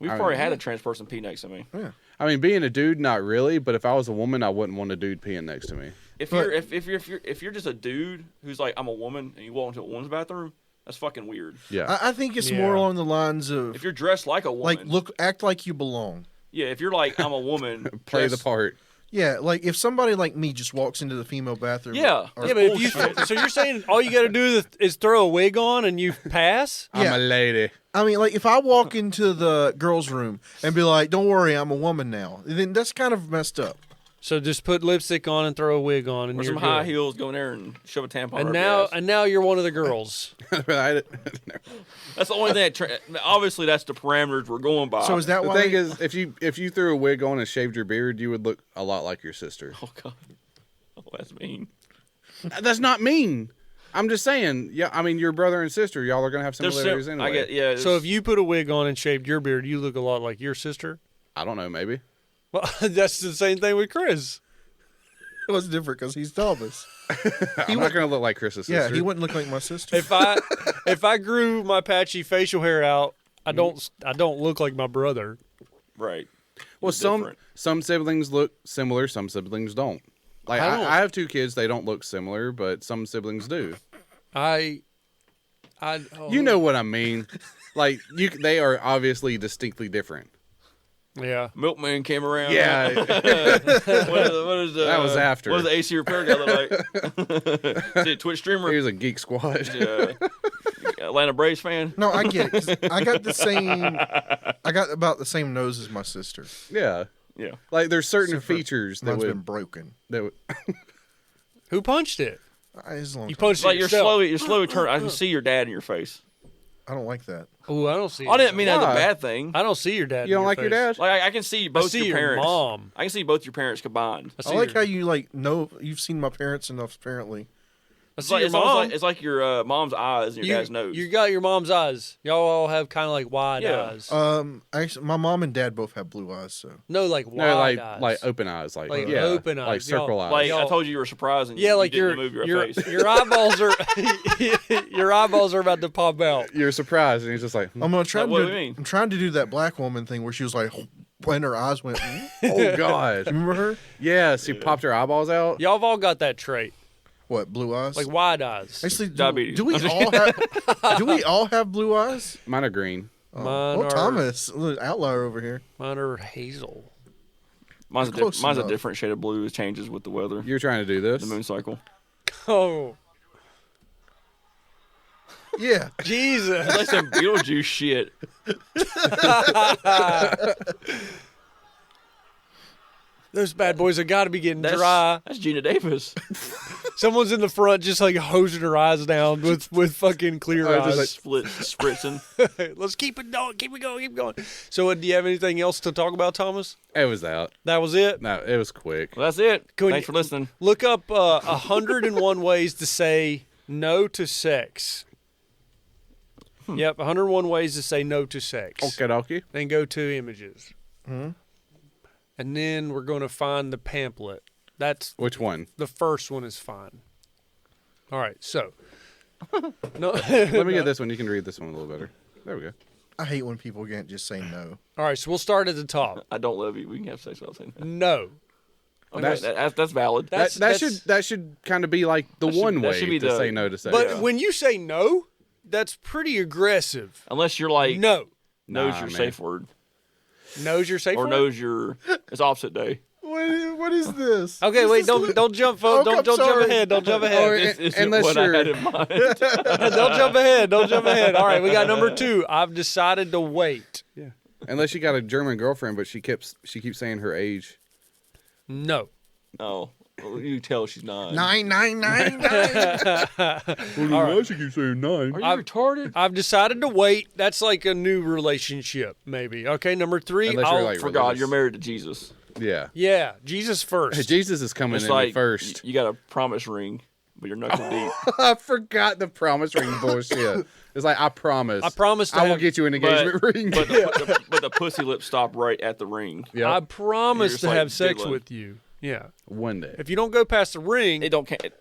We've already had a trans person pee next to me.
Yeah.
I mean, being a dude, not really, but if I was a woman, I wouldn't want a dude peeing next to me.
If you're just a dude who's like, I'm a woman, and you walk into a woman's bathroom, that's fucking weird.
Yeah.
I think it's
Yeah.
more along the lines of
If you're dressed like a woman,
act like you belong.
yeah. If you're like, I'm a woman,
Play the
dressed-
part.
Yeah, like if somebody like me just walks into the female bathroom.
Yeah.
or-
Yeah, but if you so you're saying all you got to do is throw a wig on and you pass?
I'm
Yeah.
a lady.
I mean, like if I walk into the girls' room and be like, "Don't worry, I'm a woman now," then that's kind of messed up.
So just put lipstick on and throw a wig on and
Or
you're
some high
good.
heels, go in there and shove a tampon.
And
up
now
your ass.
and now you're one of the girls.
The
That's the only thing. Obviously, that's the parameters we're going by.
So is that why?
thing is, if you threw a wig on and shaved your beard, you would look a lot like your sister.
Oh God. Oh, that's mean.
That's not mean. I'm just saying. Yeah, I mean, your brother and sister, y'all are gonna have
They're
similarities
sim-
anyway.
I get yeah.
So if you put a wig on and shaved your beard, you look a lot like your sister.
I don't know, maybe.
Well, that's the same thing with Chris.
It was different because he's Thomas.
I'm not gonna look like Chris's
Yeah,
sister.
he wouldn't look like my sister.
If I grew my patchy facial hair out, I don't look like my brother.
right.
Well,
It's different.
some siblings look similar, some siblings don't. Like
I don't-
I have two kids; they don't look similar, but some siblings do.
Oh.
You know what I mean? Like they are obviously distinctly different.
Yeah.
Milkman came around.
Yeah,
what is
that was after.
What does the AC repair guy look like? Is he a Twitch streamer?
he was a geek squad.
Atlanta Braves fan.
No, I get it. 'Cause I got about the same nose as my sister.
Yeah,
Yeah.
like there's certain
Except for
features that
Mine's been
would,
broken.
that would.
Who punched it?
It's a long
You
time.
punched
Like
it
you're
yourself.
slowly turn. I can see your dad in your face.
I don't like that.
Oh, I don't see.
I didn't mean that as a
Why?
bad thing.
I don't see your dad.
You
in
don't like your
face.
dad?
Like I can see both
see
your
your
parents.
mom.
I can see both your parents combined.
I
I
see
like
your,
how you know you've seen my parents enough apparently.
I
It's
see
like,
your
it's almost
mom.
like it's like your mom's eyes and your dad's nose.
You got your mom's eyes. Y'all all have kind of like wide
Yeah.
eyes.
Actually, my mom and dad both have blue eyes, so
no, like wide
No, like
eyes.
open eyes, like
Like
yeah,
open
like
eyes.
circle
Y'all-
eyes.
like I
Y'all-
told you were surprised and
yeah,
you
like
didn't move your face.
your eyeballs are your eyeballs are about to pop out.
You're surprised, and he's just like,
I'm gonna try
Like, what
to
do
do.
you mean?
I'm trying to do that black woman thing where she was like, when her eyes went.
oh god,
Remember her?
yeah. She popped her eyeballs out.
Y'all have all got that trait,
What, blue eyes?
like wide eyes.
Actually,
Diabetes.
do we all have? Do we all have blue eyes?
Mine are green.
Mine
Oh,
are
Thomas, little outlier over here.
mine are hazel.
Mine's,
Close
mine's a
enough.
different shade of blue. It changes with the weather,
You're trying to do this.
the moon cycle.
Oh
Yeah,
Jesus!
That's some Beetlejuice shit.
Those bad boys have got to be getting
That's,
dry.
that's Gina Davis.
Someone's in the front just like hosing her eyes down with fucking clear
Oh, just
eyes.
like-
Spritzing.
Let's keep it going, keep it going, keep going. So, do you have anything else to talk about, Thomas?
It was that.
That was it.
No, it was quick.
Well, that's it.
Can we-
Thanks for listening.
Look up 101 ways to say no to sex. Yep, 101 ways to say no to sex.
Okay, dokie.
Then go to images. And then we're going to find the pamphlet. That's
Which one?
the first one is fine. All right, so. No.
Let me get this one. You can read this one a little better. There we go.
I hate when people can't just say no.
All right, so we'll start at the top.
I don't love you. We can have sex without saying that.
No.
Okay, that's valid.
That should kind of be like the
That should-
one
that
way
should be
to
the-
say no to sex.
But
Yeah.
when you say no, that's pretty aggressive.
Unless you're like
No.
knows
Nah,
your
man.
safe word
Knows your safe
or
word?
knows your it's opposite day.
What is this?
Okay, wait, don't jump, folks.
Oh, I'm
Don't jump
sorry.
ahead. Don't jump ahead.
Or-
This isn't
unless
what I
you're-
had in mind.
Don't jump ahead. Don't jump ahead. All right, we got number 2. I've decided to wait.
yeah. Unless you got a German girlfriend, but she keeps saying her age.
No.
Oh, well, you can tell she's not.
99999.
Why she keep saying 9?
Are you retarded?
I've decided to wait. That's like a new relationship, maybe. Okay, number 3.
Unless you're like
For God,
religious.
you're married to Jesus.
Yeah.
Yeah, Jesus first.
Jesus is coming
It's
in
like
first.
you got a promise ring. but you're knuckle deep.
I forgot the promise ring bullshit. It's like, I promise.
I promise to
I will
have-
get you an engagement ring.
But the pussy lips stop right at the ring.
Yep.
I promise
You're just
to
like
have sex
giggling.
with you. Yeah.
One day.
If you don't go past the ring,
It don't kind of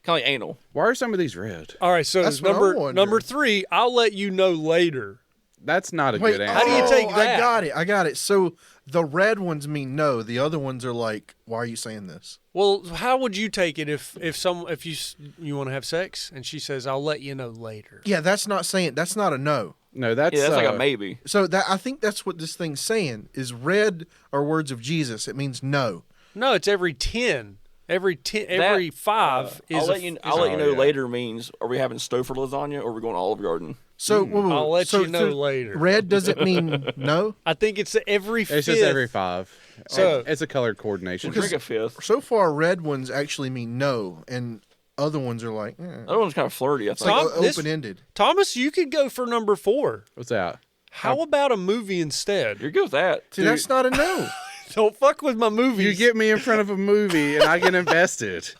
like anal.
Why are some of these red?
all right. So
That's what I'm wondering.
number 3, I'll let you know later.
That's not a
Wait,
good answer.
How do you take that?
I got it. So the red ones mean no. The other ones are like, why are you saying this?
Well, how would you take it if you want to have sex and she says, "I'll let you know later"?
Yeah, that's not a no.
No, that's
Yeah, that's like a maybe.
So I think that's what this thing's saying is red are words of Jesus. It means no.
No, it's every 10. Every 5 is.
I'll let you know
yeah.
later means, are we having Stouffer lasagna or are we going Olive Garden?
So whoa, whoa, whoa.
I'll let
So
you know later.
Red doesn't mean no.
I think it's every 5th.
It's just every 5.
So-
it's a color coordination.
Drink a fifth.
So far, red ones actually mean no, and other ones are like
Other one's kind of flirty, I think.
Tom, this-
open ended.
Thomas, you could go for number 4.
What's that?
How about a movie instead?
You're good with that.
See, that's not a no.
Don't fuck with my movies.
You get me in front of a movie and I get invested.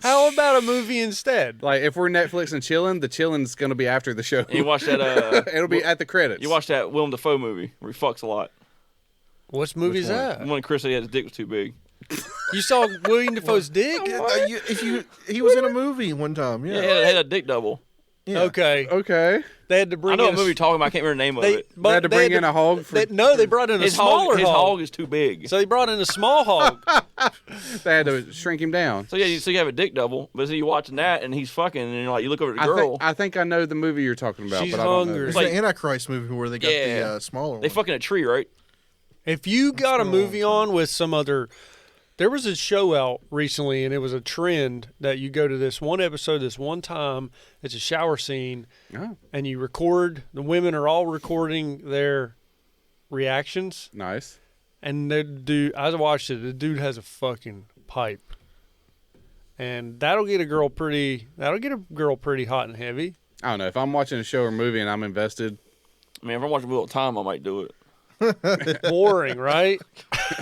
How about a movie instead?
Like, if we're Netflix and chilling, the chilling's going to be after the show.
And you watch that.
It'll be at the credits.
You watch that Willem Dafoe movie where he fucks a lot.
What movie is that?
The one Chris said his dick was too big.
You saw William Dafoe's dick?
He was in a movie one time.
Yeah,
Yeah.
he had a dick double.
Yeah.
Okay.
Okay.
They had to bring
I know
in
what movie you're talking about. I can't remember the name of
They,
it.
They had to bring in a hog for.
No, they brought in a
His
smaller
hog, his
hog.
hog is too big.
So they brought in a small hog.
They had to shrink him down.
So yeah, so you have a dick double, but so you're watching that and he's fucking, and you're like, you look over at the girl,
I think I know the movie you're talking about,
She's
but I don't know.
hungry.
It's
like-
the Antichrist movie where they got
Yeah.
the smaller
they
one.
fucking a tree, right?
If you got a
been a long
movie on with some other, there was a show out recently, and it was a trend that you go to this one episode, this one time. It's a shower scene,
Oh,
and you record. The women are all recording their reactions,
nice.
and the dude. I watched it. The dude has a fucking pipe, and that'll get a girl pretty. That'll get a girl pretty hot and heavy.
I don't know. If I'm watching a show or movie and I'm invested,
I mean, if I'm watching Wheel of Time, I might do it.
Boring, right?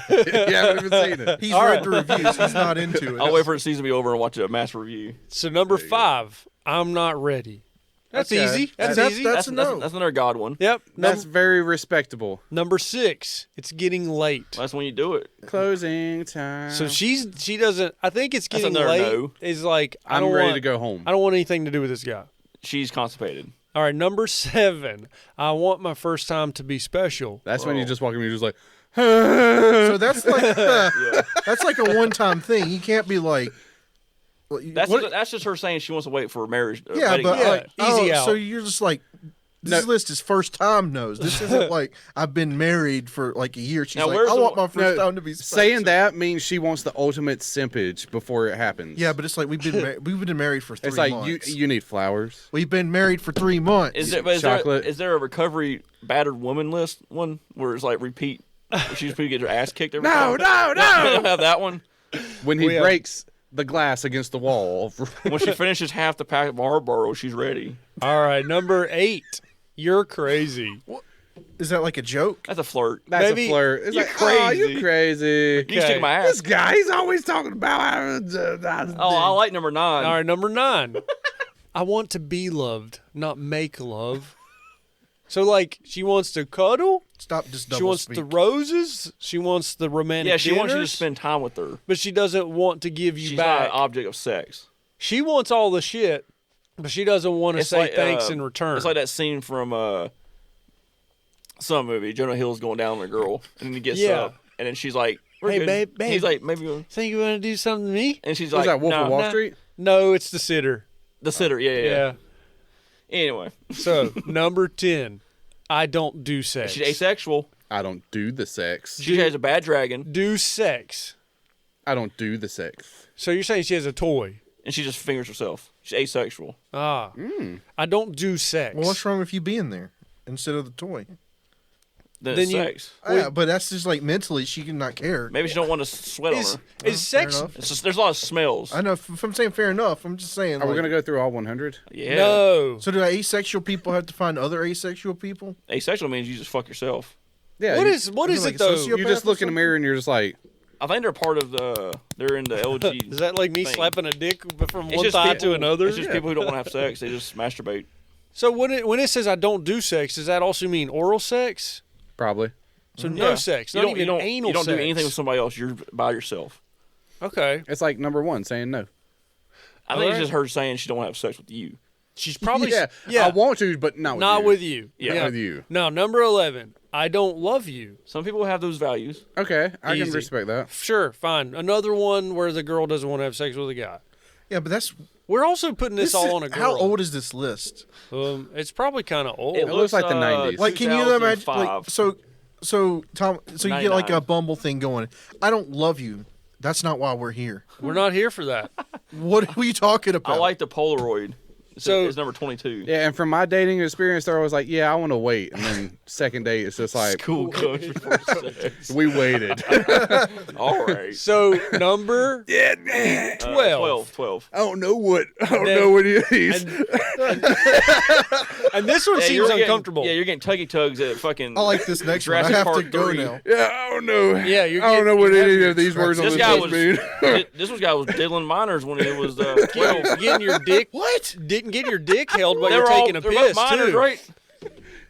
you haven't even seen it.
He's
All
read
right.
the reviews. He's not into it.
I'll wait for the season to be over and watch a mass review.
So number 5, I'm not ready. That's
Okay.
easy. That's
That's-
easy.
that's- a no.
That's another God one.
Yep.
That's very respectable.
Number 6, it's getting late.
That's when you do it.
Closing time.
So she doesn't. I think it's
That's
getting
another
late.
no.
Is like I
I'm
don't
ready
want,
to go home.
I don't want anything to do with this guy.
She's constipated.
All right, number 7, I want my first time to be special.
That's when you just walk in and you're just like,
So that's like that's like a one-time thing. You can't be like.
That's just her saying she wants to wait for marriage.
Yeah,
wedding
but
night.
like,
easy
oh,
out.
So you're just like, this
No.
list is first time knows. This isn't like I've been married for like a year. She's
Now,
like,
where's
I
the
want my
one-
first
No,
time to be special.
saying that means she wants the ultimate simpage before it happens.
Yeah, but it's like we've been married for 3
it's like
months.
you need flowers.
We've been married for 3 months.
Is there
Chocolate.
is there a recovery battered woman list one where it's like repeat? Where she's going to get her ass kicked every time?
No,
They don't have that one.
When he
We have-
breaks the glass against the wall.
When she finishes half the pack of Marlboro, she's ready.
All right, number 8, you're crazy.
Is that like a joke?
That's a flirt.
That's
Maybe
a flirt. It's
you're
like, oh,
crazy.
you crazy.
You can stick my ass.
This guy, he's always talking about.
Oh, I like number 9.
All right, number 9, I want to be loved, not make love. So like she wants to cuddle.
Stop just double
She wants
speak.
the roses. She wants the romantic.
Yeah, she wants you to
dinners,
spend time with her.
but she doesn't want to give you
She's not
back.
an object of sex.
She wants all the shit, but she doesn't want to
It's
say
like,
thanks in return.
It's like that scene from some movie. Jonah Hill's going down on a girl, and then he gets
Yeah.
up, and then she's like, "We're
Hey,
good."
babe,
He's
babe.
like, "Maybe,"
Think you want to do something to me?
and she's
Was
like,
that Wolf
no,
of Wall
no.
Street?
No, it's the sitter.
The sitter, yeah.
Yeah.
Anyway,
So number 10, I don't do sex.
she's asexual.
I don't do the sex.
She has a bad dragon,
Do sex.
I don't do the sex.
So you're saying she has a toy?
and she just fingers herself. She's asexual.
Ah. I don't do sex.
Well, what's wrong with you being there instead of the toy?
Then
Then
it's
you-
sex.
Yeah, but that's just like mentally she can not care.
Maybe she don't want to sweat on
Is
her.
is sex?
enough.
It's just, there's a lot of smells.
I know. If I'm saying fair enough, I'm just saying.
Are we
like-
gonna go through all 100?
Yeah.
No.
So do asexual people have to find other asexual people?
Asexual means you just fuck yourself.
Yeah.
What
you,
is
Isn't it
it
like
though?
sociopath?
You just look in the mirror and you're just like,
I think they're part of the. They're in the LG.
Is that like me
thing.
slapping a dick from
It's
one
just
thigh
people-
to another?
It's just people who don't want to have sex. They just masturbate.
So when it says I don't do sex, does that also mean oral sex?
Probably.
So no
Yeah.
sex,
You
not
don't,
even
you don't,
anal
You don't
sex.
do anything with somebody else. You're by yourself.
Okay.
It's like number one, saying no.
I think
Alright.
it's just her saying she don't want to have sex with you.
She's probably
I want to, but not with
not
you.
with you.
Yeah.
Not with you.
Now, number 11, I don't love you.
Some people have those values.
Okay, I can
Easy.
respect that.
Sure, fine. Another one where the girl doesn't want to have sex with a guy.
Yeah, but that's
We're also putting this all on a girl.
How old is this list?
It's probably kind of old.
It looks like the 90s.
Like, can you imagine?
2005.
So Tom, so you get like a
99.
Bumble thing going. I don't love you. That's not why we're here.
We're not here for that.
What are you talking about?
I like the Polaroid.
So-
It's number 22.
Yeah, and from my dating experience, they're always like, "Yeah, I want to wait," and then second date, it's just like,
Cool coach before sex.
"We waited."
All right.
So, number 12.
12.
I don't know what it is.
And this one
Yeah,
seems
you're getting-
uncomfortable.
Yeah, you're getting tuggy tugs at fucking.
I like this next one. I
Jurassic
have to
Park
go
3.
now.
Yeah, I don't know.
Yeah, you're
I don't know
getting-
what
you're
any
having
of these words on
This
this
guy
list
was.
mean.
This guy was diddling minors when he was 12.
Getting your dick.
What?
Didn't get your dick held while
They
you're
were all
taking a
they're both
piss,
minors,
too.
right?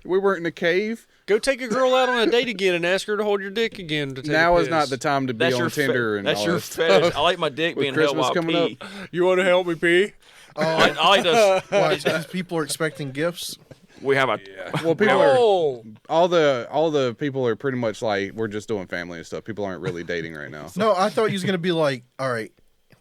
We weren't in a cave.
Go take a girl out on a date again and ask her to hold your dick again to take
Now
a
is not
piss.
the time to be
That's
on
your
Tinder and
That's
all
your
that
fetish.
stuff.
I like my dick
With
being held
Christmas
while I
coming
pee.
up.
You want to help me pee?
I like to.
Why? Because people are expecting gifts.
We have a.
Well, people are
Oh,
all the people are pretty much like we're just doing family and stuff. People aren't really dating right now.
No, I thought you was gonna be like, all right,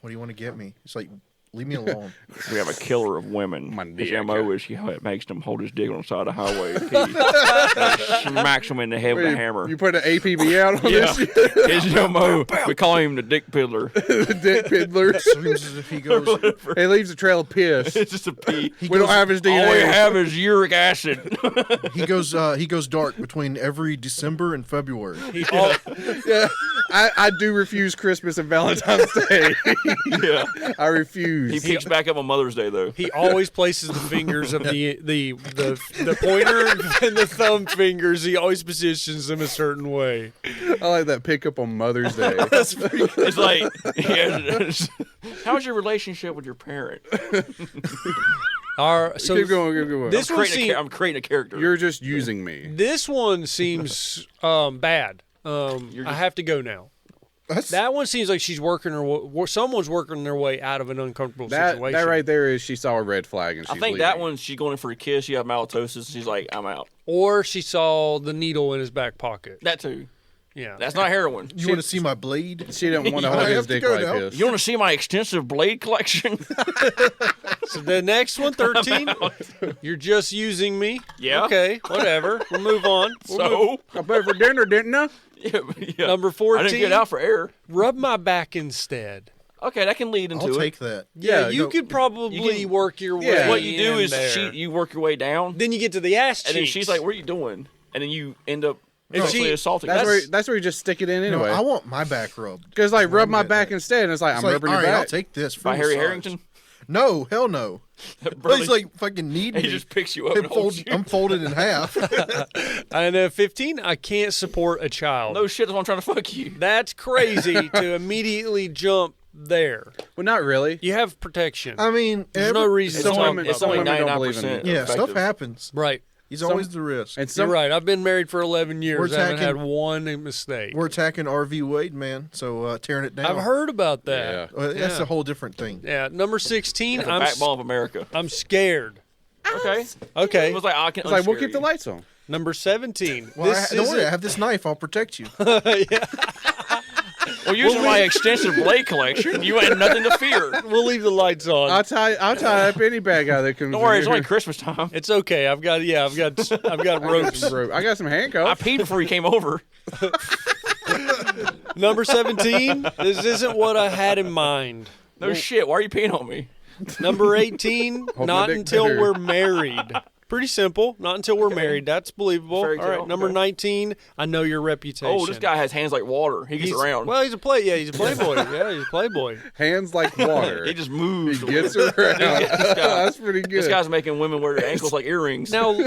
what do you want to get me? It's like, leave me alone.
We have a killer of women.
My
His
dick.
MO is he makes them hold his dick on the side of the highway and pee. And smacks them in the head with a hammer.
You put an APB out on
Yeah.
this
His MO. We call him the dick piddler.
dick piddler.
Seems as if he goes.
He leaves a trail of piss.
It's just a pee.
We don't have his
All we
DNA.
have is uric acid.
He goes dark between every December and February.
Yeah, I do refuse Christmas and Valentine's Day.
Yeah.
I
He
refuse.
peeks back up on Mother's Day though.
he always places the fingers of the pointer and the thumb fingers. He always positions them a certain way.
I like that pickup on Mother's Day.
It's like, yeah, how's your relationship with your parent?
So
Keep going, keep going.
this one seems
I'm creating a character.
You're just using me.
this one seems bad. I have to go now. That one seems like she's working her. Someone's working their way out of an uncomfortable situation.
That right there is she saw a red flag and she's
I think that
leaving.
one, she's going in for a kiss. She had halitosis. She's like, I'm out.
Or she saw the needle in his back pocket.
That too.
Yeah.
That's not heroin.
You want to see my blade?
She didn't want to hold
I
his
have to
dick
go
like
now.
this.
You want to see my extensive blade collection?
So the next one, 13. You're just using me.
Yeah.
Okay. Whatever. We'll move on.
So,
I paid for dinner, didn't I?
yeah.
Number
I
14.
didn't get out for air.
Rub my back instead.
Okay, that can lead into
I'll
it.
take that.
Yeah,
Yeah,
you
go-
could probably
you can-
work your way.
Yeah.
What you do
in
is
there.
you work your way down,
Then you get to the ass cheeks.
and then she's like, "What are you doing?" And then you end up
If
sexually
she-
assaulting.
That's where you just stick it in
No,
anyway.
I want my back rubbed.
Because like rub my
getting
back
it.
instead, and it's like
It's
I'm
like,
rubbing
all
your
right,
back.
I'll take this.
by
free
Harry
massage.
Harrington.
No, hell no.
Really?
He's like fucking need
He
me.
just picks you up
And
and holds you.
I'm folded in half.
And 15, I can't support a child.
No shit, that's why I'm trying to fuck you.
That's crazy to immediately jump there.
Well, not really.
You have protection.
I mean,
There's no reason
some
to talk
women-
about
It's only
women don't
99%.
believe in it.
yeah, stuff
effective.
happens.
Right.
He's always the risk.
And some
You're right. I've been married for 11 years.
We're
I haven't had
attacking-
one mistake.
We're attacking RV Wade, man. So tearing it down.
I've heard about that.
Yeah.
That's
Yeah.
a whole different thing.
Yeah. Number 16,
The
I'm
backbone of America.
I'm scared.
Okay.
Okay.
It was like, I can
it's like we'll
unscare
keep the
you.
lights on.
Number 17.
Well,
This
don't worry, I
isn't-
have this knife. I'll protect you.
Well, using my extensive blade collection, you had nothing to fear.
We'll leave the lights on.
I'll tie up any bad guy that comes.
Don't worry,
in
it's
here.
only Christmas time.
It's okay. I've got ropes.
I got some
I
handcuffs.
peed before you came over.
Number 17. This isn't what I had in mind.
No shit, why are you peeing on me?
Number 18.
my
Not
dick
until
better.
we're married. Pretty simple. Not until we're married. That's believable.
Fairy
All right,
tale,
number
okay.
19. I know your reputation.
Oh, this guy has hands like water. He gets around.
Well, he's a playboy. Yeah, he's a playboy.
Hands like water.
He just moves.
He gets around. That's pretty good.
This guy's making women wear their ankles like earrings.
Now,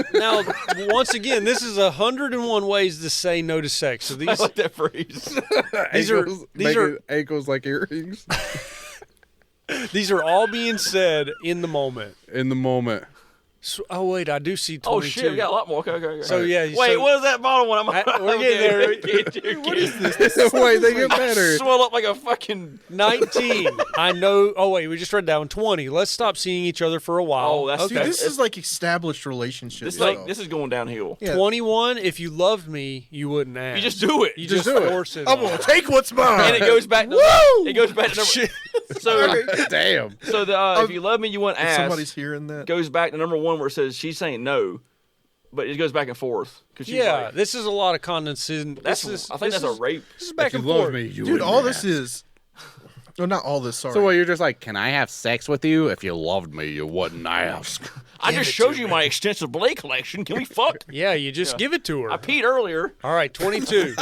once again, this is 101 ways to say no to sex. So
I
these
like that phrase.
these are
ankles like earrings.
these are all being said in the moment.
In the moment.
So, oh wait, I do see 22.
Oh shit, we got a lot more. Okay.
So yeah,
Wait,
so,
what is that bottom one?
we're getting there.
What is this?
Wait, they get better.
Swell up like a fucking.
19. I know. Oh wait, we just read that one. 20. Let's stop seeing each other for a while.
Oh, that's
okay.
Dude, this is like established relationships.
This is going downhill.
Yeah.
21. If you loved me, you wouldn't ask.
You just do it.
You just
do it.
force it.
I'm
on.
gonna take what's mine.
and it goes back. To,
Woo!
It goes back to number. So,
Damn.
so if you love me, you want
If
ask.
somebody's hearing that.
Goes back to number 1 where it says she's saying no, but it goes back and forth. Cause she's
Yeah,
like,
this is a lot of condescension.
I think that's a rape.
This is back
If you
and
love
forth.
me, you
Dude,
wouldn't
all this
ask.
is. No, not all this. Sorry.
So what, you're just like, can I have sex with you? If you loved me, you wouldn't ask.
I just showed you my extensive Blade collection. Can we fuck?
Yeah, you just give it to her.
I peed earlier.
All right, 22.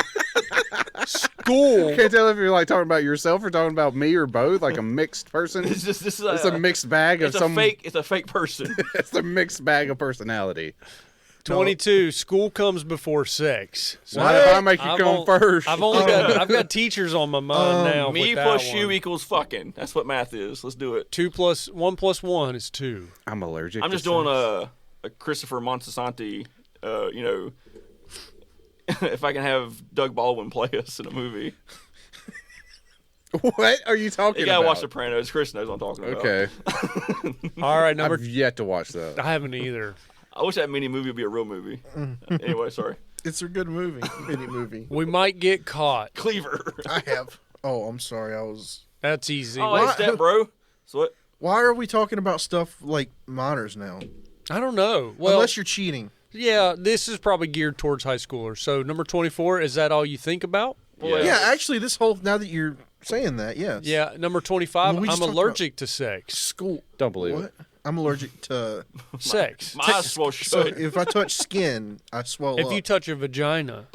School.
Can't tell if you're like talking about yourself or talking about me or both, like a mixed person.
This is
It's a mixed bag of
It's
some.
It's a fake person.
It's a mixed bag of personality.
22. School comes before sex. So
What if I make you
I've
come
on-
first?
I've got teachers on my mind now.
Me
with that
plus
one.
you equals fucking. That's what math is. Let's do it.
1 plus 1 is 2.
I'm allergic.
I'm just
to
doing
sex.
a Christopher Montesanti. If I can have Doug Baldwin play us in a movie.
What are you talking
You gotta
about?
watch Sopranos. Chris knows what I'm talking about.
Okay,
All right, number.
I've yet to watch that.
I haven't either.
I wish that mini movie would be a real movie. Anyway, sorry.
It's a good movie. Mini movie.
We might get caught.
Cleaver.
I have. Oh, I'm sorry. I was.
That's easy.
Oh, hey, step, bro. So what?
Why are we talking about stuff like minors now?
I don't know. Well,
Unless you're cheating.
yeah, this is probably geared towards high schoolers. So number 24, is that all you think about?
Boy,
Yeah, actually, this whole now that you're saying that, yes.
Yeah, number 25,
Well, we just
I'm
talked
allergic to sex.
School.
Don't believe
What?
it.
I'm allergic to.
Sex.
My eyes swell
So
shut.
if I touch skin, I swell
If
up.
you touch a vagina.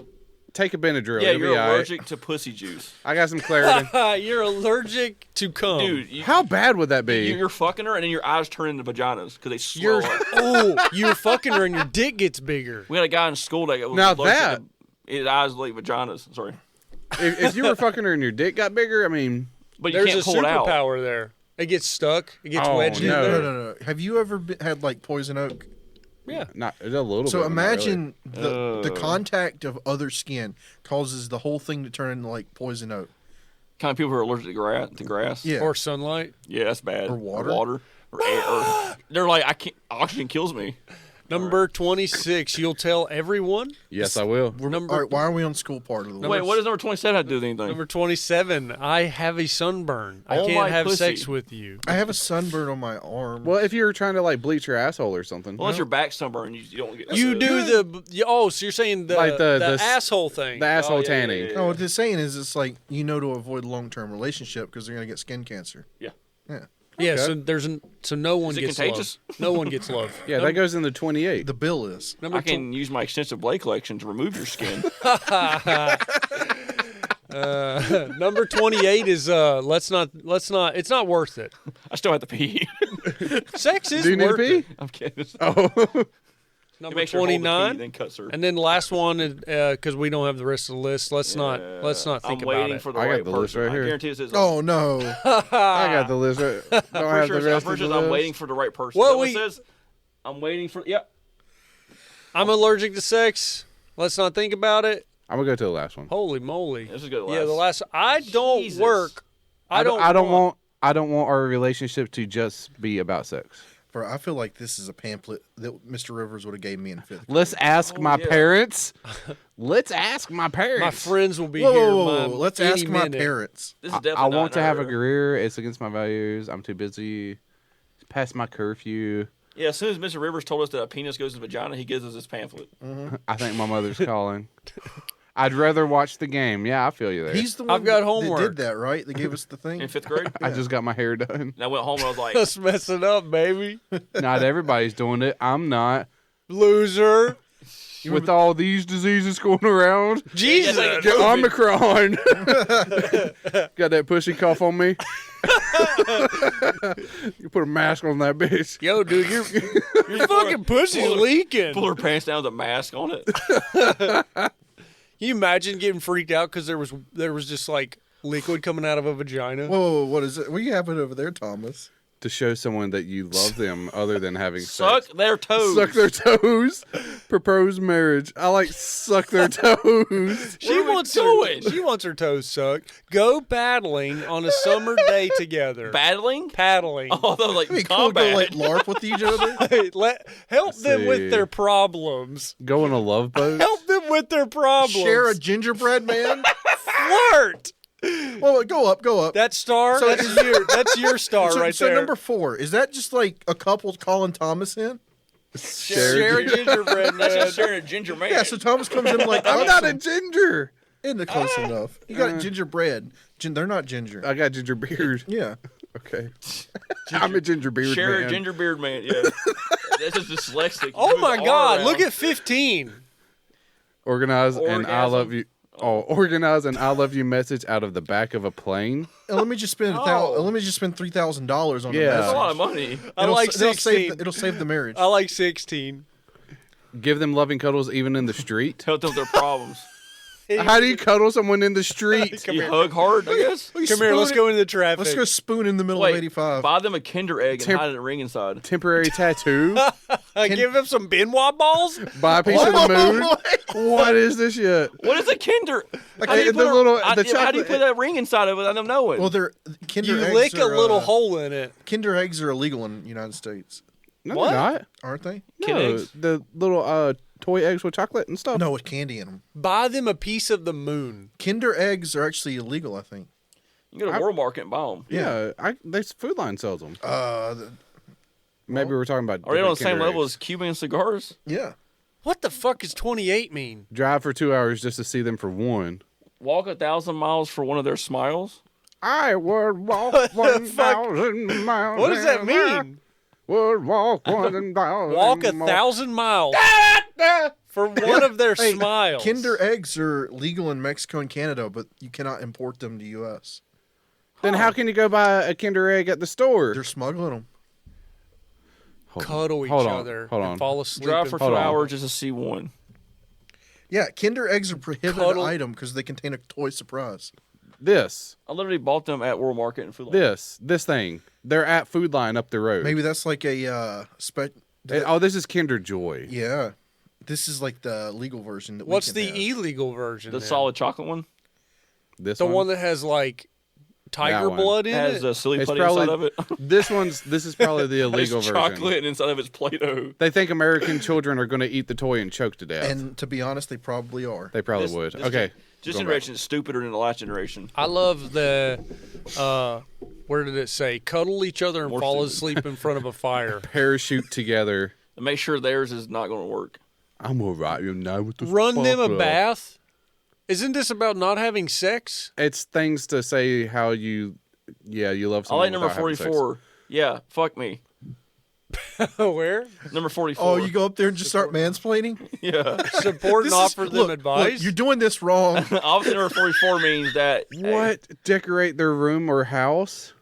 Take a Benadryl.
Yeah,
It'll
you're
be all right.
allergic to pussy juice.
I got some clarity.
You're allergic to cum.
Dude,
How bad would that be?
you're fucking her and then your eyes turn into vaginas because they swell
You're
up.
oh, you're fucking her and your dick gets bigger.
We had a guy in school that was
Now
allergic
that-
to his eyes like vaginas. Sorry.
if you were fucking her and your dick got bigger, I mean,
But you
There's a
can't pull it out.
superpower there. It gets stuck. It gets
Oh,
wedged
no.
in
no,
there.
no. Have you ever had like poison oak?
Yeah.
not a little bit.
So
but not really.
imagine the contact of other skin causes the whole thing to turn into like poison oak.
Kind of people who are allergic to grass.
Yeah.
Or sunlight.
Yeah, that's bad.
Or water.
Or air. They're like, I can't. Oxygen kills me.
Number 26, you'll tell everyone.
Yes, I will.
Number
All right, why are we on school part of the
Wait,
list?
what does number 27 have to do with anything?
Number 27, I have a sunburn. I
Oh, my
can't have
pussy.
sex with you.
I have a sunburn on my arm.
Well, if you were trying to like bleach your asshole or something.
Unless your back's sunburned, you don't get.
You do so you're saying the
Like the
asshole thing.
the asshole
yeah,
tanning.
yeah.
No, what they're saying is it's like to avoid a long-term relationship because they're gonna get skin cancer.
Yeah.
Yeah.
Yeah,
Okay.
so no one
Is it
gets
contagious?
love. No one gets love.
Yeah, that goes in the 28.
The bill is.
Number
I can use my extensive blade collection to remove your skin.
number 28 is let's not it's not worth it.
I still have to pee.
Sex is
Do you need to
worth
pee?
it.
I'm kidding.
Oh,
It
Number
makes her hold the pee,
29.
then cuts her.
And then last one is because we don't have the rest of the list. Let's not think
I'm
about
waiting
it.
for the
I got
right
the list
person.
right here.
I guarantee this is.
Oh no!
I got the list. Right. Don't
I'm
have
pretty
the
sure,
rest of the
I'm
list.
waiting for the right person.
Well,
Well, it says I'm waiting for. Yep.
I'm allergic to sex. Let's not think about it.
I'm gonna go to the last one.
Holy moly!
This is good.
Yeah, the last. I don't
Jesus.
work. I don't
want our relationship to just be about sex.
Bro, I feel like this is a pamphlet that Mr. Rivers would have gave me in fifth.
Let's ask my
yeah.
parents. Let's ask my parents.
My friends will be
Whoa,
here.
whoa, whoa,
my-
let's
any
ask my
minute.
parents.
This is
I
definitely.
want
not
to have a
her.
career. It's against my values. I'm too busy. It's past my curfew.
Yeah, as soon as Mr. Rivers told us that a penis goes in the vagina, he gives us this pamphlet.
I think my mother's calling. I'd rather watch the game. Yeah, I feel you there.
He's the one
I've got
that
homework.
did that, right? They gave us the thing.
In 5th grade,
I just got my hair done.
and I went home and I was like,
Let's mess it up, baby.
Not everybody's doing it. I'm not.
Loser.
With all these diseases going around,
Jesus.
get Omicron. Got that pussy cough on me. You put a mask on that bitch.
Yo, dude, your fucking pussy's leaking.
Pull her pants down with a mask on it.
Can you imagine getting freaked out because there was just like liquid coming out of a vagina?
Whoa, what is it? What are you having over there, Thomas?
To show someone that you love them other than having
Suck
sex.
their toes.
Suck their toes. Propose marriage. I like suck their toes.
She wants her toes sucked. Go paddling on a summer day together.
Battling?
Paddling.
Oh, that was like
Hey, cool,
combat.
go like LARP with each other.
Hey, help them
see.
with their problems.
Go on a love boat.
Help them with their problems.
Share a gingerbread man.
flirt.
Well, go up.
That star,
So
that's your star right
so
there.
number 4, is that just like a couple calling Thomas in?
Share a gingerbread
That's
man.
just sharing a ginger man.
Yeah, so Thomas comes in like,
I'm not a
awesome.
ginger.
Isn't it close enough? You got gingerbread. They're not ginger.
I got ginger beard.
Yeah.
Okay. I'm a ginger beard
Share
man.
a ginger beard man. Yeah. That's just dyslexic.
Oh
Move
my
the R
God!
around.
Look at 15.
Organize and I
Orgasm.
love you. Oh, organize an I love you message out of the back of a plane.
And let me just spend let me just spend $3,000 on
Yeah.
a
That's a
message.
lot of money.
I like
it'll
16.
it'll save the marriage.
I like 16.
Give them loving cuddles even in the street.
Help them with their problems.
How do you cuddle someone in the street?
You hug hard, I guess.
We
Come here,
spoon
let's
it-
go into the traffic.
Let's go spoon in the middle of
Wait,
85.
buy them a Kinder egg and
Temp-
hide a ring inside.
Temporary tattoo.
Give them some Benoit balls.
Buy a piece of the moon. What is this shit?
What is a Kinder? How
Hey,
do you
the
put
little-
how
the
do you
chocolate-
put that ring inside of it? I don't know it.
Well, they're Kinder
You
eggs
lick a
are,
little hole in it.
Kinder eggs are illegal in the United States,
No,
What?
they're not.
aren't they?
Kid
No,
eggs?
the little toy eggs with chocolate and stuff.
No, with candy in them.
Buy them a piece of the moon.
Kinder eggs are actually illegal, I think.
You go to World Market and buy them.
Yeah, this Food Line sells them. Maybe we're talking about.
Are they on the
different
same
Kinder
level
eggs.
as Cuban cigars?
yeah.
What the fuck does 28 mean?
Drive for 2 hours just to see them for one.
Walk 1,000 miles for one of their smiles?
I would walk
What the
1,000 miles.
What does that mean?
Would walk 1,000.
Walk 1,000 miles for one of their
Hey,
smiles.
Kinder eggs are legal in Mexico and Canada, but you cannot import them to U.S.
Then how can you go buy a Kinder egg at the store?
They're smuggling them.
cuddle each
Hold on,
other
hold
and
on.
fall asleep.
Drive
in
for
front
2
of-
hours just to see one.
Yeah, Kinder eggs are a prohibited
Cuddle.
item because they contain a toy surprise.
This
I literally bought them at World Market and Food Line.
this thing. They're at Food Line up the road.
Maybe that's like a
Oh, this is Kinder Joy.
Yeah, this is like the legal version. That
What's
we
the
can have.
illegal version?
The
then?
solid chocolate one.
This
The one that has like tiger
one.
blood in
Has
it.
a silly
It's
putty
probably
inside of it.
This is probably the
There's
illegal version.
chocolate and inside of it's Play-Doh.
They think American children are going to eat the toy and choke to death.
And to be honest, they probably are.
They probably
This-
would.
this
Okay.
This
going
generation is stupider than the last generation.
I love the. Where did it say? Cuddle each other and
More
fall
stupid.
asleep in front of a fire.
back. Parachute together.
And make sure theirs is not going to work.
I'm gonna write you now with the
Run them a
fuck up.
bath. Isn't this about not having sex?
It's things to say how you love
I
someone.
like number
without having sex.
44. Yeah, fuck me.
Where?
Number 44.
Oh, you go up there and just start mansplaining?
Yeah.
Support and offer them advice.
Look, you're doing this wrong.
Obviously, number 44 means that.
What? Decorate their room or house?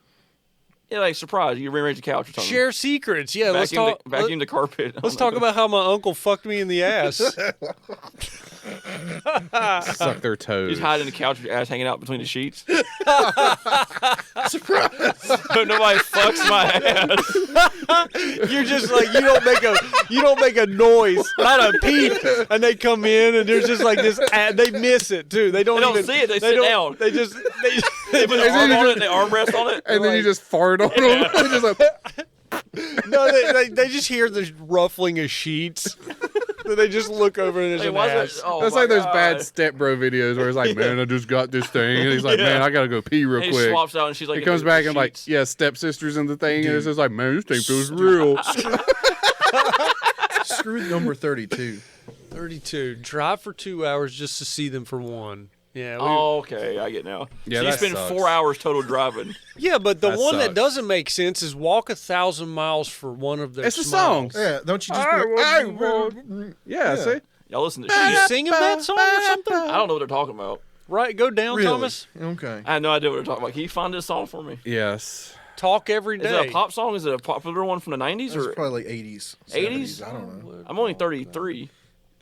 Yeah, like surprise. You rearrange the couch or something.
Share secrets. Yeah, let's
Vacuum,
talk.
vacuum the carpet.
Let's talk about how my uncle fucked me in the ass.
Suck their toes.
Just hide in the couch with your ass hanging out between the sheets. Surprise! So nobody fucks my ass.
You're just like you don't make a noise, not a peep, and they come in and there's just like this. They miss it too. They don't.
They don't
even,
see it. They sit
don't-
down.
They just.
They put an arm on it. They armrest on it.
And then you just fart on them. Just like,
No, they just hear the ruffling of sheets. So they just look over and there's
Hey,
an
why
ass.
is it? Oh
that's
my
like those
God.
bad Step Bro videos where it's like, man, I just got this thing. And he's like,
Yeah.
man, I got to go pee real
And he
quick.
swaps out, and she's like,
He comes
"The
back and like,
sheets."
yeah, stepsisters in the thing. And it's just like, man, this thing feels real.
Screw number 32.
32. Drive for 2 hours just to see them for one. Yeah.
Oh, okay, I get now.
Yeah,
so you
that
spend
sucks.
4 hours total driving.
Yeah, but the
That
one that
sucks.
doesn't make sense is walk 1,000 miles for one of their
It's a
smiles.
song.
Yeah, don't you just
I
be like,
Yeah, see?
Y'all listen to
Are you
shit.
singing that song or something?
I don't know what they're talking about.
Right, go down,
really?
Thomas.
Okay.
I have no idea what they're talking about. Can you find this song for me?
Yes.
Talk every
Is
day.
it a pop song? Is it a popular one from the 90s?
It's
Or
probably like 80s.
80s?
70s, I don't know.
I'm only 33.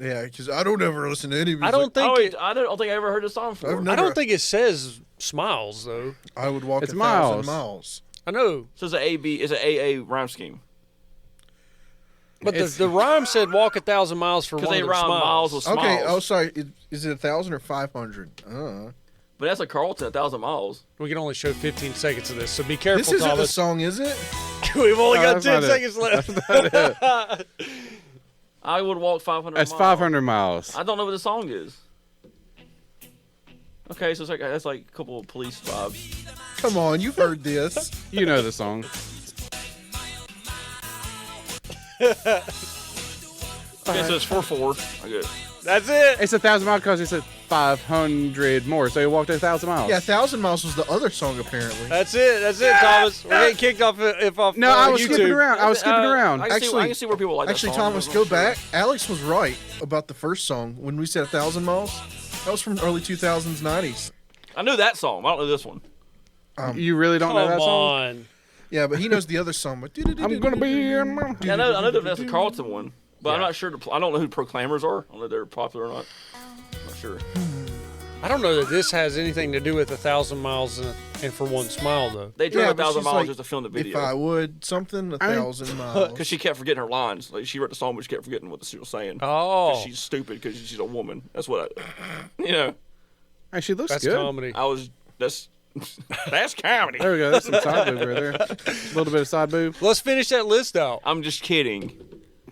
Yeah, because I don't ever listen to any music.
I don't think
I don't think I ever heard this song before.
I've
I
never-
don't think it says smiles though.
I would walk
It's
1,000
miles.
miles.
I know,
So it's an AA rhyme scheme.
but
It's-
the rhyme said walk 1,000 miles for one
Because
of
they
their
rhyme
smiles.
miles with smiles.
Okay, oh, sorry. Is it 1,000 or 500?
But that's a Carlton, 1,000 miles.
We can only show 15 seconds of this, so be careful,
This isn't the
Thomas.
song, is it?
We've only got
that's
10
not it.
seconds left.
I would walk 500
That's
miles.
500 miles.
I don't know what the song is. Okay, so it's like that's like a couple of police vibes.
Come on, you've heard this.
You know the song.
Okay, so it's 4-4. I get it.
That's it.
It's 1,000 miles because it said 500 more. So you walked 1,000 miles.
Yeah, 1,000 miles was the other song, apparently.
That's it. That's it, Thomas. We're getting kicked off
No, I was
YouTube.
skipping around. I was skipping around.
I can see where people like
Actually,
that song,
Thomas,
but I'm
go
not sure.
back. Alex was right about the first song when we said 1,000 miles. That was from early 2000s, 90s.
I knew that song. I don't know this one.
You really don't know
Come
that song?
on.
Yeah, but he knows the other song. But
I'm going to be in my...
Yeah, I know that that's a Carlton one, but I'm not sure. I don't know who Proclaimers are. I don't know if they're popular or not. I'm not sure.
I don't know that this has anything to do with 1,000 miles and for one smile though.
They drove
Yeah, but
1,000
she's
miles
like,
just to film the
if I
video
would, something, 1,000 miles.
because she kept forgetting her lines. Like she wrote the song, but she kept forgetting what she was saying.
Oh,
'Cause she's stupid because she's a woman. That's what you know.
Hey, she looks
that's
good.
comedy.
That's comedy.
There we go. That's some side boob right there. A little bit of side boob.
Let's finish that list out.
I'm just kidding.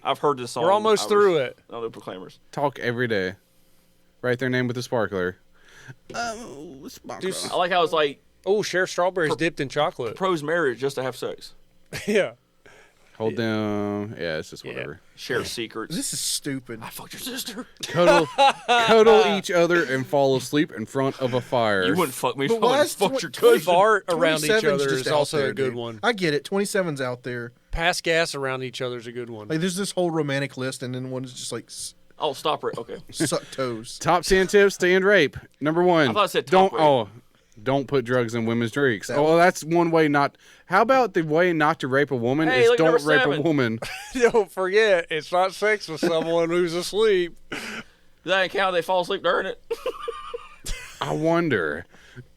I've heard this song.
We're almost through it.
I know Proclaimers.
Talk every day. Write their name with a sparkler. Oh, sparkler.
Dude,
I like how it's like
Oh, share strawberries dipped in chocolate.
pros marriage just to have sex,
Yeah.
Hold them. Yeah, it's just whatever.
share secrets.
This is stupid.
I fucked your sister.
Cuddle each other and fall asleep in front of a fire.
You wouldn't fuck me.
But
If I
why
wouldn't
is
fuck your
20
cousin.
Fart around each
27's
other
just
is
out
also
there,
a good
dude.
one.
I get it. 27's out there.
Pass gas around each other is a good one.
Like, there's this whole romantic list, and then one is just like
Oh, stop it. Okay.
suck toes.
Top 10 tips to end rape. Number 1.
I thought it said top rape.
Don't put drugs in women's drinks.
That-
Oh, that's one way not. How about the way not to rape a woman
Hey,
is
look at
don't
number
rape
7.
a woman.
Don't forget, it's not sex with someone who's asleep.
That ain't count. They fall asleep during it.
I wonder.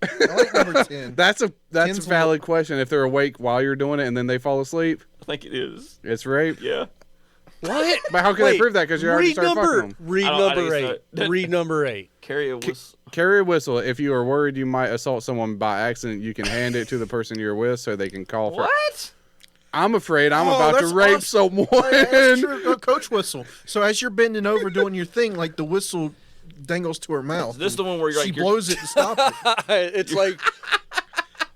I like number 10.
That's a
Ten's
valid question. If they're awake while you're doing it and then they fall asleep,
I think it is.
it's rape.
Yeah.
What?
But how can they prove that? Because you already
read
started
number,
fucking them.
read
I don't- I
number
think
8.
so.
Read number 8.
Carry a whistle.
Carry a whistle. If you are worried you might assault someone by accident, you can hand it to the person you're with so they can call for.
What?
I'm afraid I'm
Oh,
about to
that's
rape
awesome.
someone.
That's true. Coach whistle. So as you're bending over doing your thing, like the whistle dangles to her mouth.
This is the one where you're
she
like, you're-
blows it to stop it.
It's like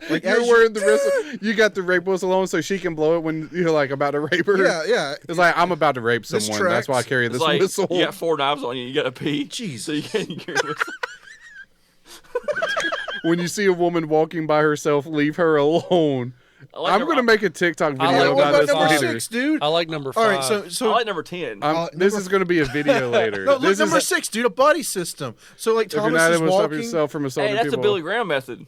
Like
You're
as
wearing the whistle. You got the rape whistle on so she can blow it when you're like about to rape her.
Yeah, yeah.
It's like I'm about to rape
This
someone. That's why I
tracks.
carry
it's
this
like
whistle.
you got 4 knives on you. You got to pee.
Jeez.
So you can't carry a whistle.
When you see a woman walking by herself, leave her alone.
I like
I'm
number-
gonna make a TikTok
I
video
like
What
about
about
this
number
later.
6, dude?
I like number 5.
All right, so
I like number 10.
This
number-
is gonna be a video later.
no, look,
this
number
is,
6, dude, a buddy system. So like
if you're
Thomas
not
is
able to stop
walking.
yourself from assaulting
Hey, that's
people.
the Billy Graham method.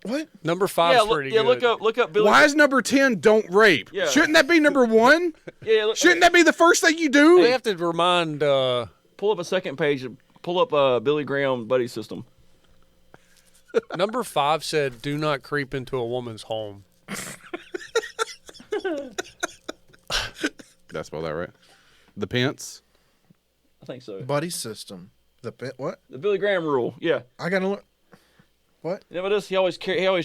What?
number 5
Yeah,
is pretty
yeah.
good.
Look up Billy.
Why is number 10 don't rape?
Yeah.
Shouldn't that be number 1?
Yeah, look,
Shouldn't that be the first thing you do?
They have to remind.
pull up a second page and pull up Billy Graham buddy system.
Number 5 said, "Do not creep into a woman's home."
Did I spell that right? The Pence.
I think so.
Buddy system. What?
The Billy Graham rule. Yeah.
I gotta look. What?
You know what it is? He always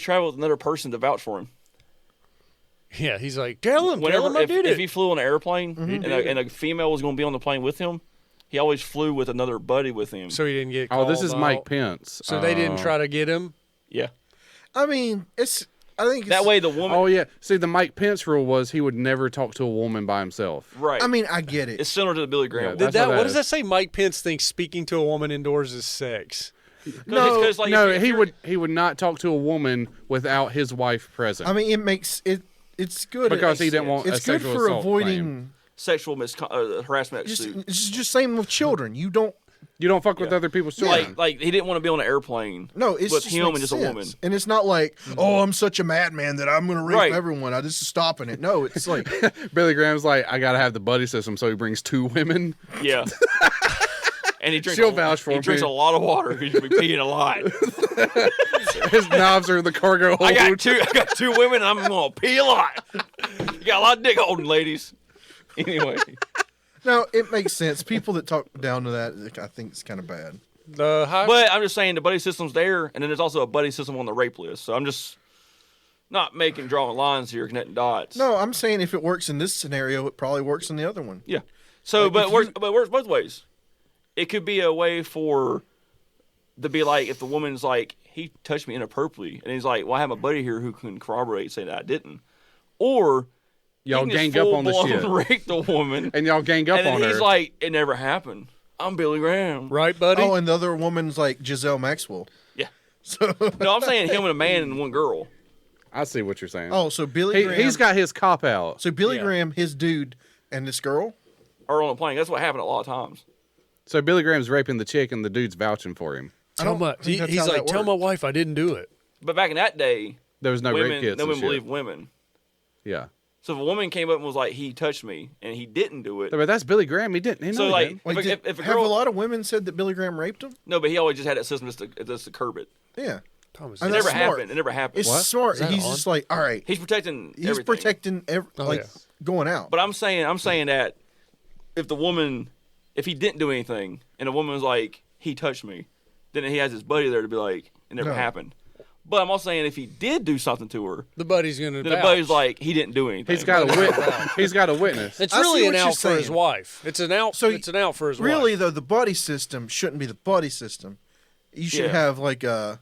traveled with another person to vouch for him.
Yeah, he's like, tell him I
if,
did
if
it.
he flew on an airplane and a female was going to be on the plane with him, he always flew with another buddy with him.
So he didn't get
Oh,
called
this is
out.
Mike Pence.
So they didn't try to get him.
Yeah.
I mean, it's. I think it's,
That way the woman.
Oh yeah. See, the Mike Pence rule was he would never talk to a woman by himself.
Right.
I mean, I get it.
it's similar to the Billy Graham.
Yeah,
rule.
That's what that
What does
is.
that say? Mike Pence thinks speaking to a woman indoors is sex.
Because, like,
No,
if
he
you're-
would not talk to a woman without his wife present.
I mean, it makes it. It's good
because he didn't want a
It's good
sexual
for
assault
avoiding.
claim.
sexual harassment
Just,
suit.
it's just same with children. You don't.
You don't fuck with other people's children.
Like he didn't want to be on an airplane.
No, it's
with
just
him
makes
and just
sense.
a woman.
And it's not like, oh, I'm such a madman that I'm going to rape
Right.
everyone. I just stopping it. No, it's like,
Billy Graham's like, I gotta have the buddy system, so he brings 2 women.
Yeah. And he drinks.
She'll vouch for
he
me.
drinks a lot of water. He's gonna be peeing a lot.
His knobs are in the cargo hold.
I got two women. And I'm gonna pee a lot. You got a lot of dick holding, ladies. Anyway.
no, it makes sense. People that talk down to that, I think it's kind of bad.
The high,
But I'm just saying the buddy system's there, and then there's also a buddy system on the rape list. So I'm just not drawing lines here, connecting dots.
No, I'm saying if it works in this scenario, it probably works in the other one.
Yeah. So,
Like,
but
if
it works both ways. It could be a way for to be like if the woman's like he touched me inappropriately, and he's like, well, I have my buddy here who can corroborate, say that I didn't, or
Y'all
he can just
gang up on the
full-blown
shit.
rape the woman,
And y'all gang up
and then
on
he's
her.
like, it never happened. I'm Billy Graham.
right, buddy?
Oh, and the other woman's like Giselle Maxwell.
Yeah.
So,
No, I'm saying him and a man and one girl.
I see what you're saying.
oh, so Billy Graham.
He's got his cop out.
So Billy
Yeah.
Graham, his dude, and this girl.
Or on a plane. That's what happened a lot of times.
So Billy Graham's raping the chick, and the dude's vouching for him.
tell my,
think that's
he's
how
like,
that
tell my
works.
wife I didn't do it.
But back in that day,
There was no rape
women
kits
no
and
one
shit.
believed women.
Yeah.
So if a woman came up and was like, he touched me, and he didn't do it.
But that's Billy Graham. He didn't. He
So,
know he
like,
didn't.
Like,
if a
have
girl,
a lot of women said that Billy Graham raped him?
no, but he always just had that system just to curb it.
Yeah.
Thomas,
I
It
know.
never
That's smart.
happened. It never happened.
It's
What?
smart.
Is that
He's
on?
just like, all right.
He's protecting.
He's
everything.
protecting
Oh, yeah.
going out.
But I'm saying that if he didn't do anything, and a woman was like, he touched me, then he has his buddy there to be like, it never
No.
happened. But I'm also saying if he did do something to her,
the buddy's gonna.
then the
vouch.
buddy's like, he didn't do anything.
He's got a he's got a witness.
It's
I see
really
what
an
you're
out for his
saying.
wife. It's an out.
So
it's an out for his
really,
wife.
though, the buddy system shouldn't be the buddy system. You should
Yeah.
have like a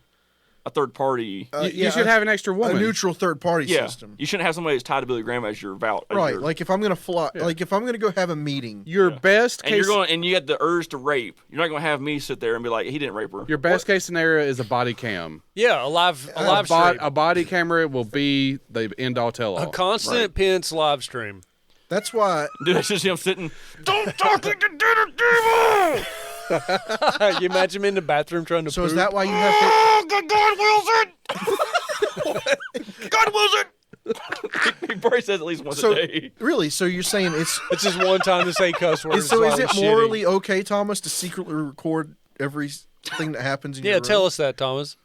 a third party.
You should have an extra
a
woman.
neutral third party
Yeah,
system.
you shouldn't have somebody who's tied to Billy Graham as your vow. as
Right.
your-
Like if I'm gonna fly, like if I'm gonna go have a meeting.
Your best
and
case.
you got the urge to rape. You're not gonna have me sit there and be like, he didn't rape her.
Your best case scenario is a body cam.
Yeah, a live
A
stream.
body camera will be the end all tell all.
A constant Pence live stream.
That's why.
Dude, that's just him sitting.
Don't talk like a dinner table!
You imagine him in the bathroom trying to
So
poop.
is that why you have to?
Oh, God wills it! God wills it!
He probably says at least once
So
a day.
really? So you're saying it's?
It's just one time to say cuss words.
So is
while
it
he's
morally
shitting.
okay, Thomas, to secretly record everything that happens in your
Yeah,
room?
tell us that, Thomas.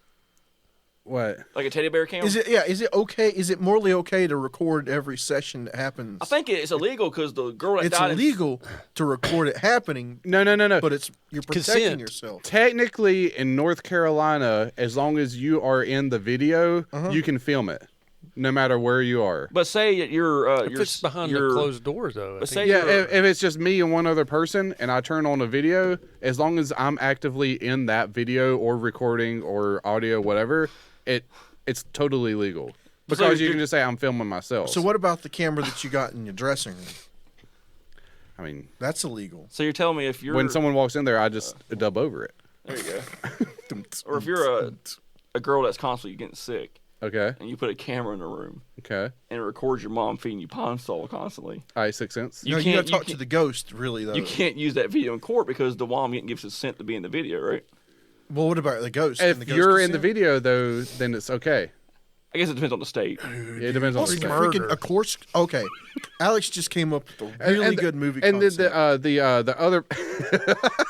What?
Like a teddy bear cam.
Is it okay? Is it morally okay to record every session that happens?
I think it's illegal because the girl that
it's
died.
illegal to record it happening,
No.
but you're protecting
Consent.
yourself.
Technically, in North Carolina, as long as you are in the video,
Uh-huh.
you can film it, no matter where you are.
But say you're
If it's behind the closed doors, though. I
But
think-
say
Yeah,
you're,
if it's just me and one other person, and I turn on a video, as long as I'm actively in that video or recording or audio, whatever, it's totally legal because you can just say I'm filming myself.
So what about the camera that you got in your dressing room?
I mean,
That's illegal.
so you're telling me if you're
when someone walks in there, I just dub over it.
there you go. Or if you're a girl that's constantly getting sick
Okay.
and you put a camera in the room
Okay.
and it records your mom feeding you Pine Sol constantly,
All right, 6 cents.
You
You
can't-
got to
you
talk to
can't-
the ghost, really, though.
you can't use that video in court because the mom gives consent to be in the video, right?
Well, what about the ghost? Can
If
the ghost
you're in the
consent?
video, though, then it's okay.
I guess it depends on the state.
It depends on the
Freaking-
state.
murder.
of course. Okay, Alex just came up with a really good movie
And
concept.
the other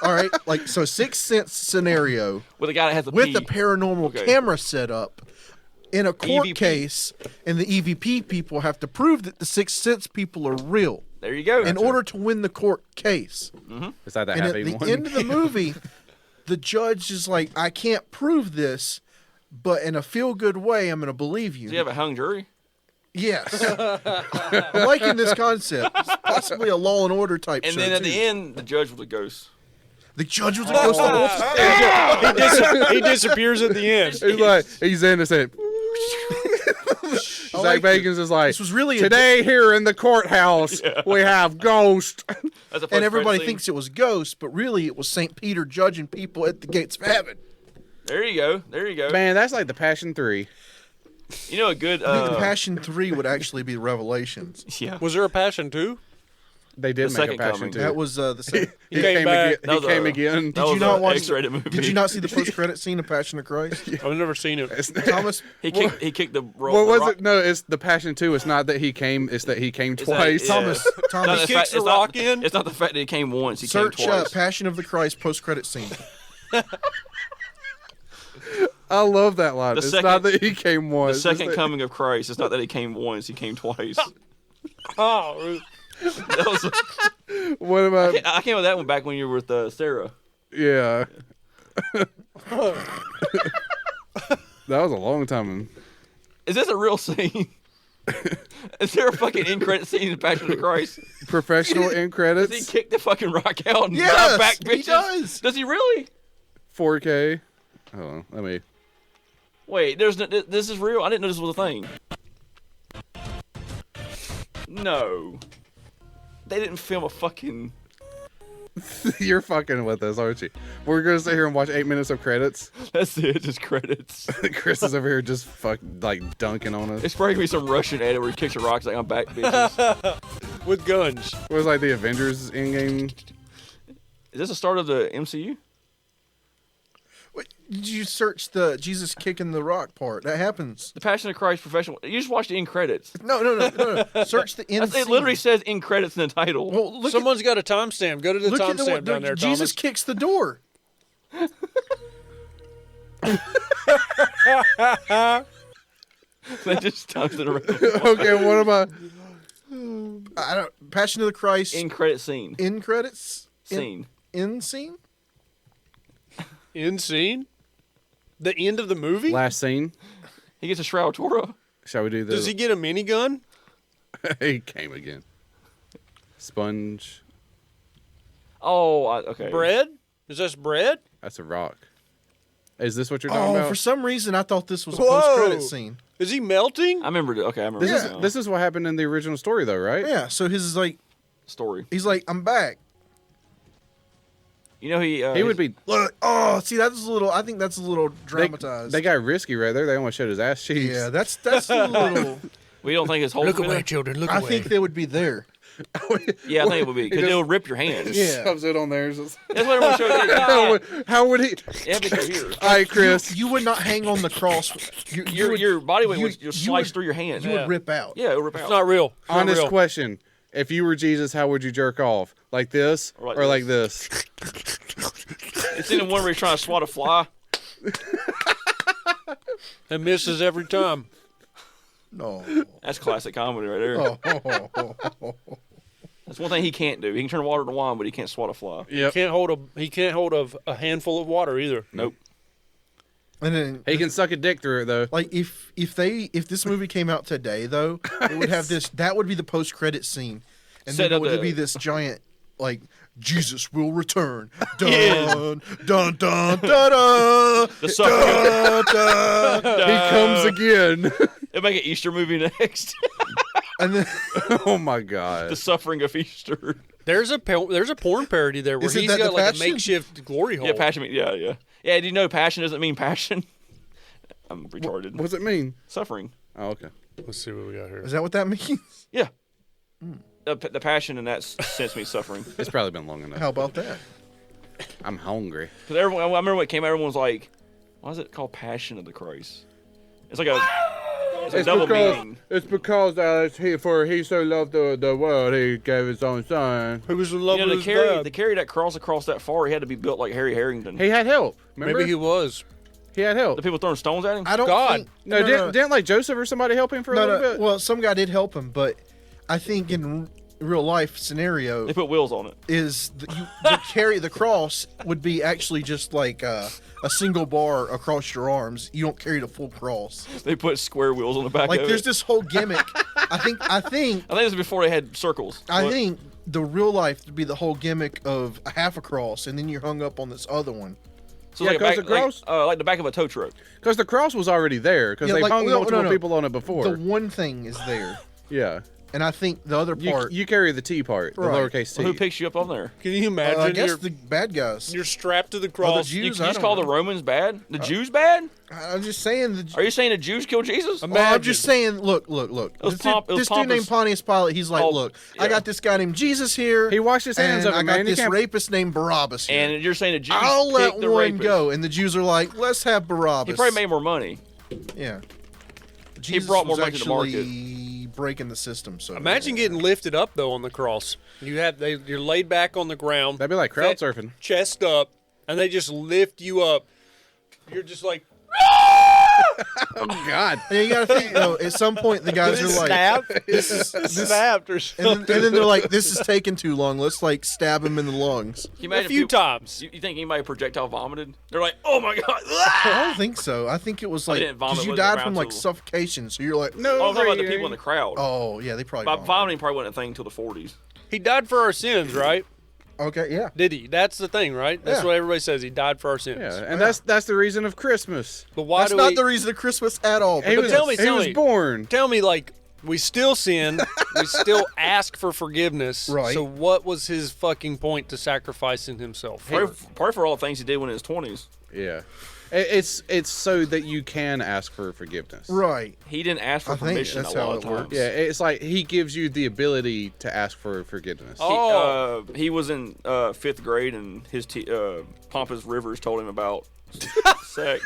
All right, like so, Sixth Sense scenario
With a guy that has a
with
pee.
the paranormal
Okay.
camera set up in a court
EVP.
case, and the EVP people have to prove that the Sixth Sense people are real
There you go.
in order to win the court case.
is that the
And at
happy
the
one?
end of the movie, the judge is like, "I can't prove this, but in a feel-good way, I'm going to believe you."
Do you have a hung jury?
Yes, I'm liking this concept. It's possibly a Law and Order type
And
show.
then at
too.
the end, the judge was a ghost.
The judge was a ghost the whole time.
he disappears at the end.
He's like, he's innocent. Zach
like
Bagans is like,
This was really a
today here in the courthouse, we have Ghost.
That's the first
and everybody
credit scene.
thinks it was ghosts, but really it was St. Peter judging people at the gates of heaven.
There you go. There you go.
Man, that's like the Passion 3.
You know a good.
I think the Passion 3 would actually be Revelations.
Yeah.
Was there a Passion 2?
They did
The
make a
second
Passion
coming.
2.
That was the second.
He
came
came
back.
again.
That
He
was
came
a-
again.
That was
you not
an
watch
X-rated movie.
Did you not see the post-credit scene of Passion of Christ?
I've never seen it.
Thomas,
He kicked the roll.
What
the
was
rock.
it? No, it's the Passion 2. It's not that he came. It's that he came
It's that-
twice.
yeah.
Thomas,
Not
Thomas,
the
kicks
fact-
the
it's
rock
not,
in?
It's not the fact that he came once. He
search
came twice.
Passion of the Christ post-credit scene.
I love that line.
The
It's
second-
not that he came
The
once.
second
it's that-
coming of Christ. It's not that he came once. He came twice.
Oh,
That was,
What about?
I came with that one back when you were with Sarah.
Yeah. That was a long time.
Is this a real scene? Is there a fucking end credit scene in Passion of the Christ?
Professional end
Does he
credits.
kick the fucking rock out and
Yes,
dive back
he
bitches?
does.
Does he really?
4K. Hold on. Let me.
Wait, this is real? I didn't know this was a thing. No. They didn't film a fucking...
You're fucking with us, aren't you? We're gonna sit here and watch 8 minutes of credits.
That's it, just credits.
Chris is over here just like dunking on us.
It's probably gonna be some Russian edit where he kicks the rocks like I'm back, bitches.
with guns.
It was like the Avengers Endgame.
Is this the start of the MCU?
Wait, did you search the Jesus kicking the rock part? That happens.
The Passion of Christ professional. You just watch the end credits.
No. Search the end.
It literally says end credits in the title.
Well, look
Someone's got a timestamp. Go to the
look at
timestamp down there,
Jesus
Thomas.
kicks the door.
They just tossed it around.
Okay, what about?
I don't. Passion of the Christ.
End credit scene.
In credits.
Scene.
In scene.
End scene? The end of the movie?
Last scene.
He gets a Shroud of Torah.
Shall we do this?
Does he get a minigun?
He came again. Sponge.
Oh, okay.
Bread? Is this bread?
That's a rock. Is this what you're talking
Oh,
about?
for some reason I thought this was a
Whoa.
post-credit scene.
Is he melting?
I remember. Okay, I remember.
This
now.
is this is what happened in the original story, though, right?
Yeah. So his is like
story.
he's like I'm back.
You know
He would be.
Look. Oh, see that's a little. I think that's a little
They,
dramatized.
they got risky right there. They almost showed his ass cheeks.
yeah, that's a little.
We don't think his whole.
Look away, children. Look
I
away.
think they would be there.
Yeah, I think it would be because
just-
it'll rip your hands.
Yeah.
Shoves it on there.
That's what everyone showed.
How would he?
Yeah, because here.
All right, Chris.
You would not hang on the cross.
Your body weight would
you
slice
would-
through your hand.
You would rip out.
Yeah, it'll rip out.
It's not real. It's not
Honest
real.
question. If you were Jesus, how would you jerk off? Like this
Or
or
like
like this?
It's in the one where he's trying to swat a fly.
It misses every time.
No.
That's classic comedy right there.
Oh.
That's one thing he can't do. He can turn water into wine, but he can't swat a fly.
Yep.
He can't hold a handful of water either.
Nope.
And then
He can suck a dick through it though.
like if this movie came out today though, it would have this. That would be the post-credit scene, and
Set
then it
up
would
the-
be this giant like Jesus will return. Dun
Yeah.
dun dun dun dun.
The suffering.
Dun, dun.
He comes again.
They'll make an Easter movie next.
And then
Oh my god.
The suffering of Easter.
There's a porn parody there where
Isn't
he's
that
got
the
like
Passion?
a makeshift glory hole.
Yeah, passion. Yeah. Yeah, do you know passion doesn't mean passion? I'm retarded.
What does it mean?
Suffering.
Oh, okay.
Let's see what we got here.
is that what that means?
Yeah. The passion in that sense means suffering.
It's probably been long enough.
How about that?
I'm hungry.
Because everyone, I remember when it came out, everyone was like, why is it called Passion of the Christ? It's like a double meaning.
It's because he so loved the world he gave his own son.
Who was in love
You know,
with
to
his dad?
carry that cross across that far, he had to be built like Harry Harrington.
He had help. Remember?
Maybe he was.
He had help.
The people throwing stones at him?
I don't.
God.
Think,
No, didn't like Joseph or somebody help him for a little bit?
Well, some guy did help him, but I think in real life scenario
They put wheels on it.
is the carry the cross would be actually just like a single bar across your arms. You don't carry the full cross.
They put square wheels on the back
Like
of
there's
it.
this whole gimmick. I think
I think this was before they had circles.
I
What?
think the real life would be the whole gimmick of a half a cross, and then you're hung up on this other one.
So
Yeah,
like,
'cause
back,
the cross-
like the back of a tow truck.
Because the cross was already there. Because
Yeah,
they
like-
hung
no,
multiple
no.
people on it before.
The one thing is there.
Yeah.
And I think the other part.
You carry the T part, the
Right.
lowercase
Well,
T.
who picks you up on there?
Can you imagine?
I guess the bad guys.
you're strapped to the
Or the
cross.
You
Jews.
just call the Romans bad? The Jews bad?
I'm just saying.
Are you saying the Jews killed Jesus?
Well, I'm just saying. Look. This dude named Pontius Pilate. He's like,
Oh,
look, I
yeah.
got this guy named Jesus here.
He washed his hands
and
of it,
I
man.
got
You
this
can't-
rapist named Barabbas here.
And you're saying the Jews
I'll let
picked the
one
rapist.
go. And the Jews are like, let's have Barabbas.
He probably made more money.
Yeah. Jesus
brought more
was
money to the market.
actually breaking the system. So
Imagine getting lifted up though on the cross. You're laid back on the ground.
That'd be like crowd surfing.
Chest up, and they just lift you up. You're just like
Oh God!
Yeah, you gotta think though. At some point, the guys are like,
snap,
"This is
snapped or something.
and then they're like, "This is taking too long. Let's like stab him in the lungs."
Can you
A
imagine
few
people-
times.
You think anybody projectile vomited? They're like, oh my god.
I don't think so. I think it was like
didn't vomit
because you
with
died
the
from like
round
suffocation. So you're like,
No,
Oh, I'm talking about the
Ray,
people in the crowd.
oh yeah, they probably.
But
vomited.
vomiting probably wasn't a thing until the 40s.
He died for our sins, right?
Okay, yeah.
Did he? That's the thing, right? That's
Yeah.
what everybody says. He died for our sins.
Yeah, and that's the reason of Christmas.
But why
That's
do
not
we?
the reason of Christmas at all.
He
but
was,
tell me-
he was
me.
born.
Tell me, like, we still sin. We still ask for forgiveness.
Right.
So what was his fucking point to sacrificing himself?
Probably for all the things he did when in his 20s.
Yeah, it's so that you can ask for forgiveness.
right.
He didn't ask for
I think
permission
that's
a lot
how
of
it
times.
works.
Yeah, it's like he gives you the ability to ask for forgiveness.
He was in 5th grade, and his Pompous Rivers told him about sex.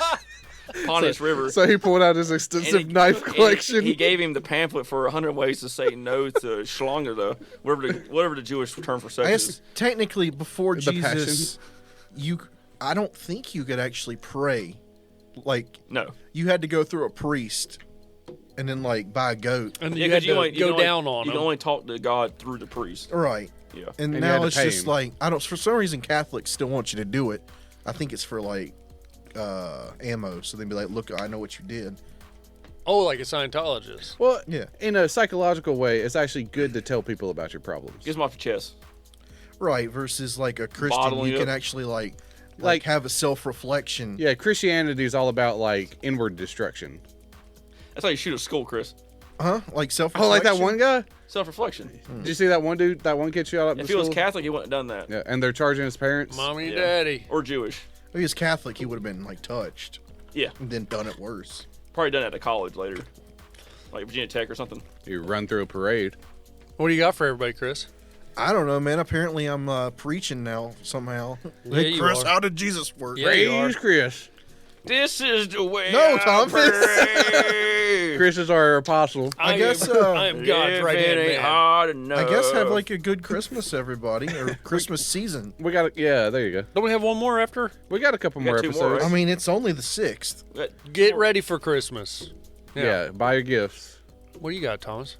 Pontius Rivers.
So he pulled out his extensive knife collection.
He gave him the pamphlet for 100 ways to say no to Schlanger, whatever the Jewish term for sex
I guess
is.
technically before
The
Jesus, I don't think you could actually pray. Like
No.
you had to go through a priest, and then like buy a goat.
And
Yeah,
you
'cause
had to
only-
go
can
down
only,
on
You
him.
can only talk to God through the priest.
Right.
Yeah.
And
you had
now
to
it's
pay
just
him.
like I don't. For some reason, Catholics still want you to do it. I think it's for like ammo, so they'd be like, "Look, I know what you did."
Oh, like a Scientologist.
well,
Yeah.
in a psychological way, it's actually good to tell people about your problems.
Gets him off your chest.
Right. Versus like a Christian,
Bottling
you can
up.
actually like
Like-
have a self-reflection.
Yeah, Christianity is all about like inward destruction.
That's how you shoot a skull, Chris.
Huh? Like self-reflection.
Oh, like that one guy?
Self-reflection.
Did you see that one dude? That one kid shot up in
If
the
he was
school?
Catholic, he wouldn't have done that.
Yeah, and they're charging his parents.
Mommy and
Yeah.
daddy.
Or Jewish.
If he was Catholic, he would have been like touched
Yeah.
and then done it worse.
Probably done it at college later. Like Virginia Tech or something.
You run through a parade.
What do you got for everybody, Chris?
I don't know, man. Apparently, I'm preaching now somehow.
Yeah,
Hey,
you
Chris,
are.
how did Jesus work?
Yeah, you are.
Praise Chris.
This is the way
No,
I
Thomas.
pray.
Chris is our apostle.
I guess,
I am God's
If
right
it
hand
ain't
man.
hard enough.
I guess have like a good Christmas, everybody, or Christmas season.
We got yeah, there you go.
Don't we have one more after?
We got a couple more
got 2 more,
episodes.
right?
I mean, it's only the 6th.
Get ready for Christmas.
Yeah, buy your gifts.
What do you got, Thomas?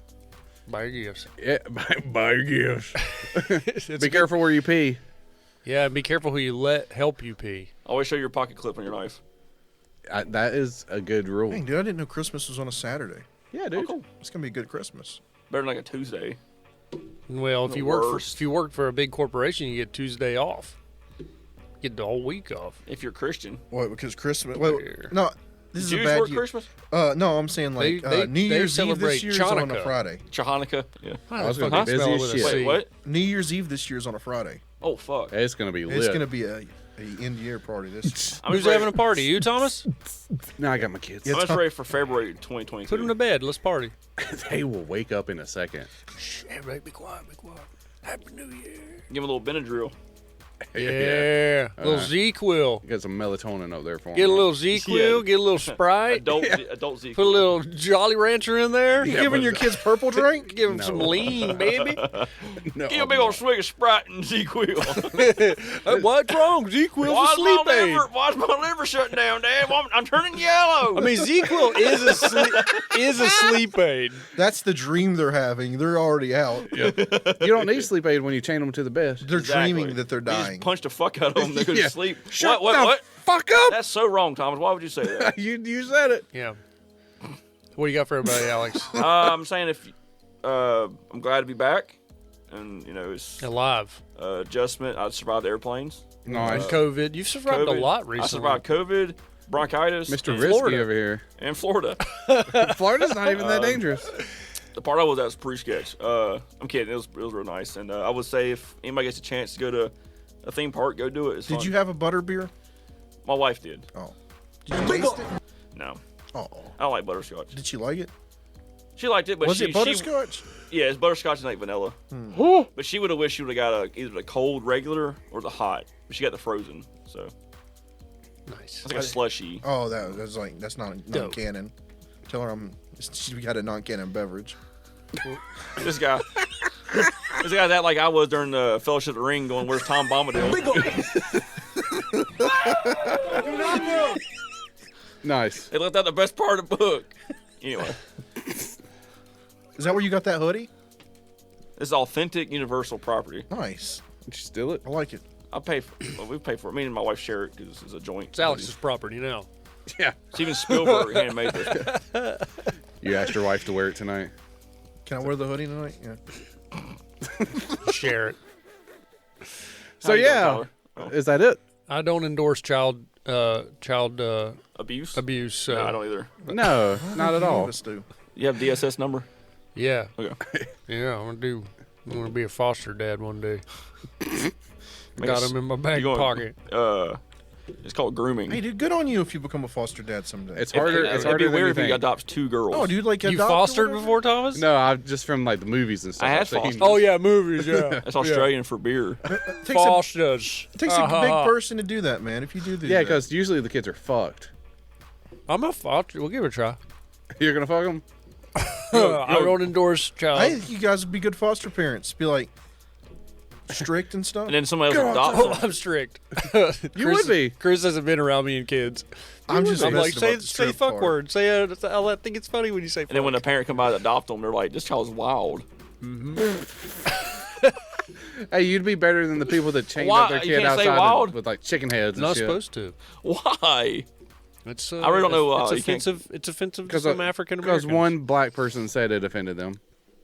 Buy your gifts.
Yeah, buy your gifts.
It's
Be careful where you pee.
Yeah, be careful who you let help you pee.
Always show your pocket clip on your knife.
That is a good rule.
Dang, dude, I didn't know Christmas was on a Saturday.
Yeah, dude.
It's gonna be a good Christmas.
Better than like a Tuesday.
Well, if
The
you work
worst.
if you work for a big corporation, you get Tuesday off. Get the whole week off.
If you're Christian.
What? Because Christmas? Well, no, this is
Jews
a bad
work
year.
Christmas?
No, I'm saying like
They-
New
they
Year's Eve
celebrate
this year is on a
Chanukah.
Friday.
Hanukkah? Yeah.
I was gonna
Fucking
be busy
spell
as
with a
shit.
C.
Wait, what?
New Year's Eve this year is on a Friday.
Oh, fuck.
It's gonna be lit.
It's gonna be a end year party this year.
I'm
Who's
just ready-
having a party? You, Thomas?
No, I got my kids.
Yeah.
I'm just ready for February 2022.
Put them to bed. Let's party.
They will wake up in a second.
Shh, everybody be quiet, be quiet. Happy New Year.
Give him a little Benadryl.
Yeah. Little Z-Quil.
Get some melatonin up there for
Get a
them.
little Z-Quil,
Yeah.
get a little Sprite.
Adult Zeke.
Put a little Jolly Rancher in there.
You giving your kids purple drink?
Give them some lean, baby.
No,
Give him a big old swig of Sprite and ZQL.
Hey, what's wrong? Z-Quil's a sleep aid.
Why's my liver shutting down, Dad? I'm turning yellow.
I mean, Z-Quil is a sleep aid.
That's the dream they're having. They're already out.
You don't need sleep aid when you chain them to the bed.
They're
Exactly.
dreaming that they're
You
dying.
just punch the fuck out of them. They go
Yeah.
to sleep.
Shut
what?
the
What?
fuck up!
That's so wrong, Thomas. Why would you say that?
You said it.
Yeah. What do you got for everybody, Alex?
I'm saying if I'm glad to be back, and it's
Alive.
adjustment. I survived airplanes.
Nice.
COVID. You've survived
COVID.
a lot
I
recently.
survived COVID, bronchitis,
Mr.
and
Risky
Florida.
over here.
and Florida.
Florida's not even that dangerous.
The part I was at was pre-sketch. I'm kidding. It was real nice. And I would say if anybody gets a chance to go to a theme park, go do it. It's
Did
fun.
you have a butter beer?
My wife did.
Oh. Did you taste it?
No.
Oh.
I don't like butterscotch.
Did she like it?
She liked it, but
Was it butterscotch?
Yeah, it's butterscotch and like vanilla. But she would have wished she would have got either the cold regular or the hot. But she got the frozen, so
Nice.
it's like a slushy.
Oh, that's not non-canon. Tell her she got a non-canon beverage.
This guy's that like I was during the Fellowship of the Ring, going, "Where's Tom Bombadil?"
Nice.
They left out the best part of the book. Anyway,
Is that where you got that hoodie?
this is authentic Universal property.
Nice.
Did you steal it?
I like it.
I pay for. Well, we pay for it. Me and my wife share it because it's a joint.
It's Alex's property now.
Yeah.
Steven Spielberg handmade this.
You asked your wife to wear it tonight.
Can I wear the hoodie tonight? Yeah.
Share it.
So
How you doing,
yeah,
Tyler?
is that it?
I don't endorse child
Abuse?
abuse. So
No, I don't either.
No, not at
None
all.
of us do.
You have DSS number?
yeah,
Okay.
yeah. I'm gonna be a foster dad one day. Got
us-
him in my back
you going-
pocket.
It's called grooming.
Hey, dude, good on you if you become a foster dad someday.
It's harder. It's
It'd
harder
be
than you
weird if he
think.
adopts 2 girls.
Oh, dude, like
You
adopt or
fostered
whatever?
before, Thomas?
No, I'm just from like the movies and stuff.
I had
I've seen.
fostered.
Oh yeah, movies. Yeah,
That's Australian for beer.
Takes a
Fosters.
big person to do that, man. If you do that.
Yeah, because usually the kids are fucked.
I'm a foster. We'll give it a try.
You're gonna fuck them?
I don't endorse child.
I think you guys would be good foster parents. Be like strict and stuff.
And then somebody else adopts
Oh,
them.
I'm strict.
You would be.
Chris hasn't been around me and kids.
I'm just
I'm like,
messing about the
say
strip
fuck
part.
word. Say I think it's funny when you say fuck.
And then when the parent come by to adopt them, they're like, "This child's wild."
Hey, you'd be better than the people that chained
Why?
up their
You
kid
can't say
outside
wild?
with like chicken heads and
not
shit.
supposed to.
Why?
It's
I really don't know why.
It's
You can't-
offensive. It's offensive to some African
Because
Americans.
one black person said it offended them.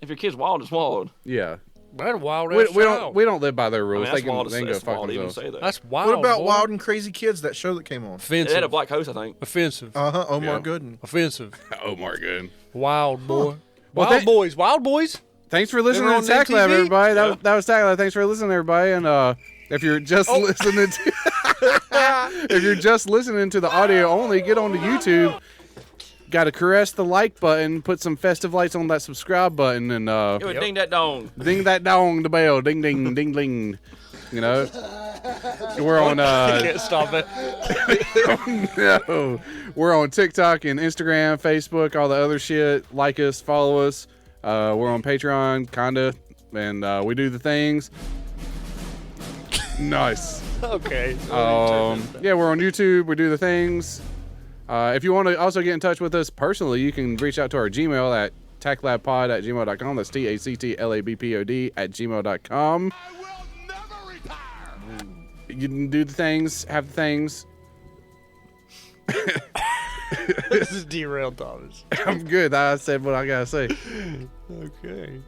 If your kid's wild, it's wild.
Yeah.
That wild
We,
ass
we
child.
don't we don't live by their
I mean,
rules.
that's
they can,
wild.
they can go
That's
fuck
wild to even
themselves.
say that.
That's wild.
What about
boy.
Wild and Crazy Kids? That show that came on.
They
Offensive.
had a black host, I think.
Offensive.
Omar
Yeah.
Gooden.
Offensive.
Oh my god.
Wild boy.
Well,
Wild
thank-
boys. Wild boys.
Thanks for listening
They were
to
on
TACT Lab,
MTV?
everybody.
Yeah.
That was TACT Lab. Thanks for listening, everybody. And if you're just listening to if you're just listening to the audio only, get on to YouTube. Got to caress the like button, put some festive lights on that subscribe button, and
Yo, ding that dong.
ding that dong the bell, ding ding ding ding. You know, we're on
Can't stop it.
no, we're on TikTok and Instagram, Facebook, all the other shit. Like us, follow us. We're on Patreon, kinda, and we do the things. Nice.
Okay.
Yeah, we're on YouTube. We do the things. If you want to also get in touch with us personally, you can reach out to our Gmail at tactlabpod@gmail.com. That's TACTLABPOD@gmail.com.
I will never retire.
You can do the things, have the things.
This is derailed, Thomas.
I'm good. I said what I gotta say.
Okay.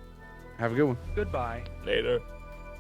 Have a good one.
Goodbye.
Later.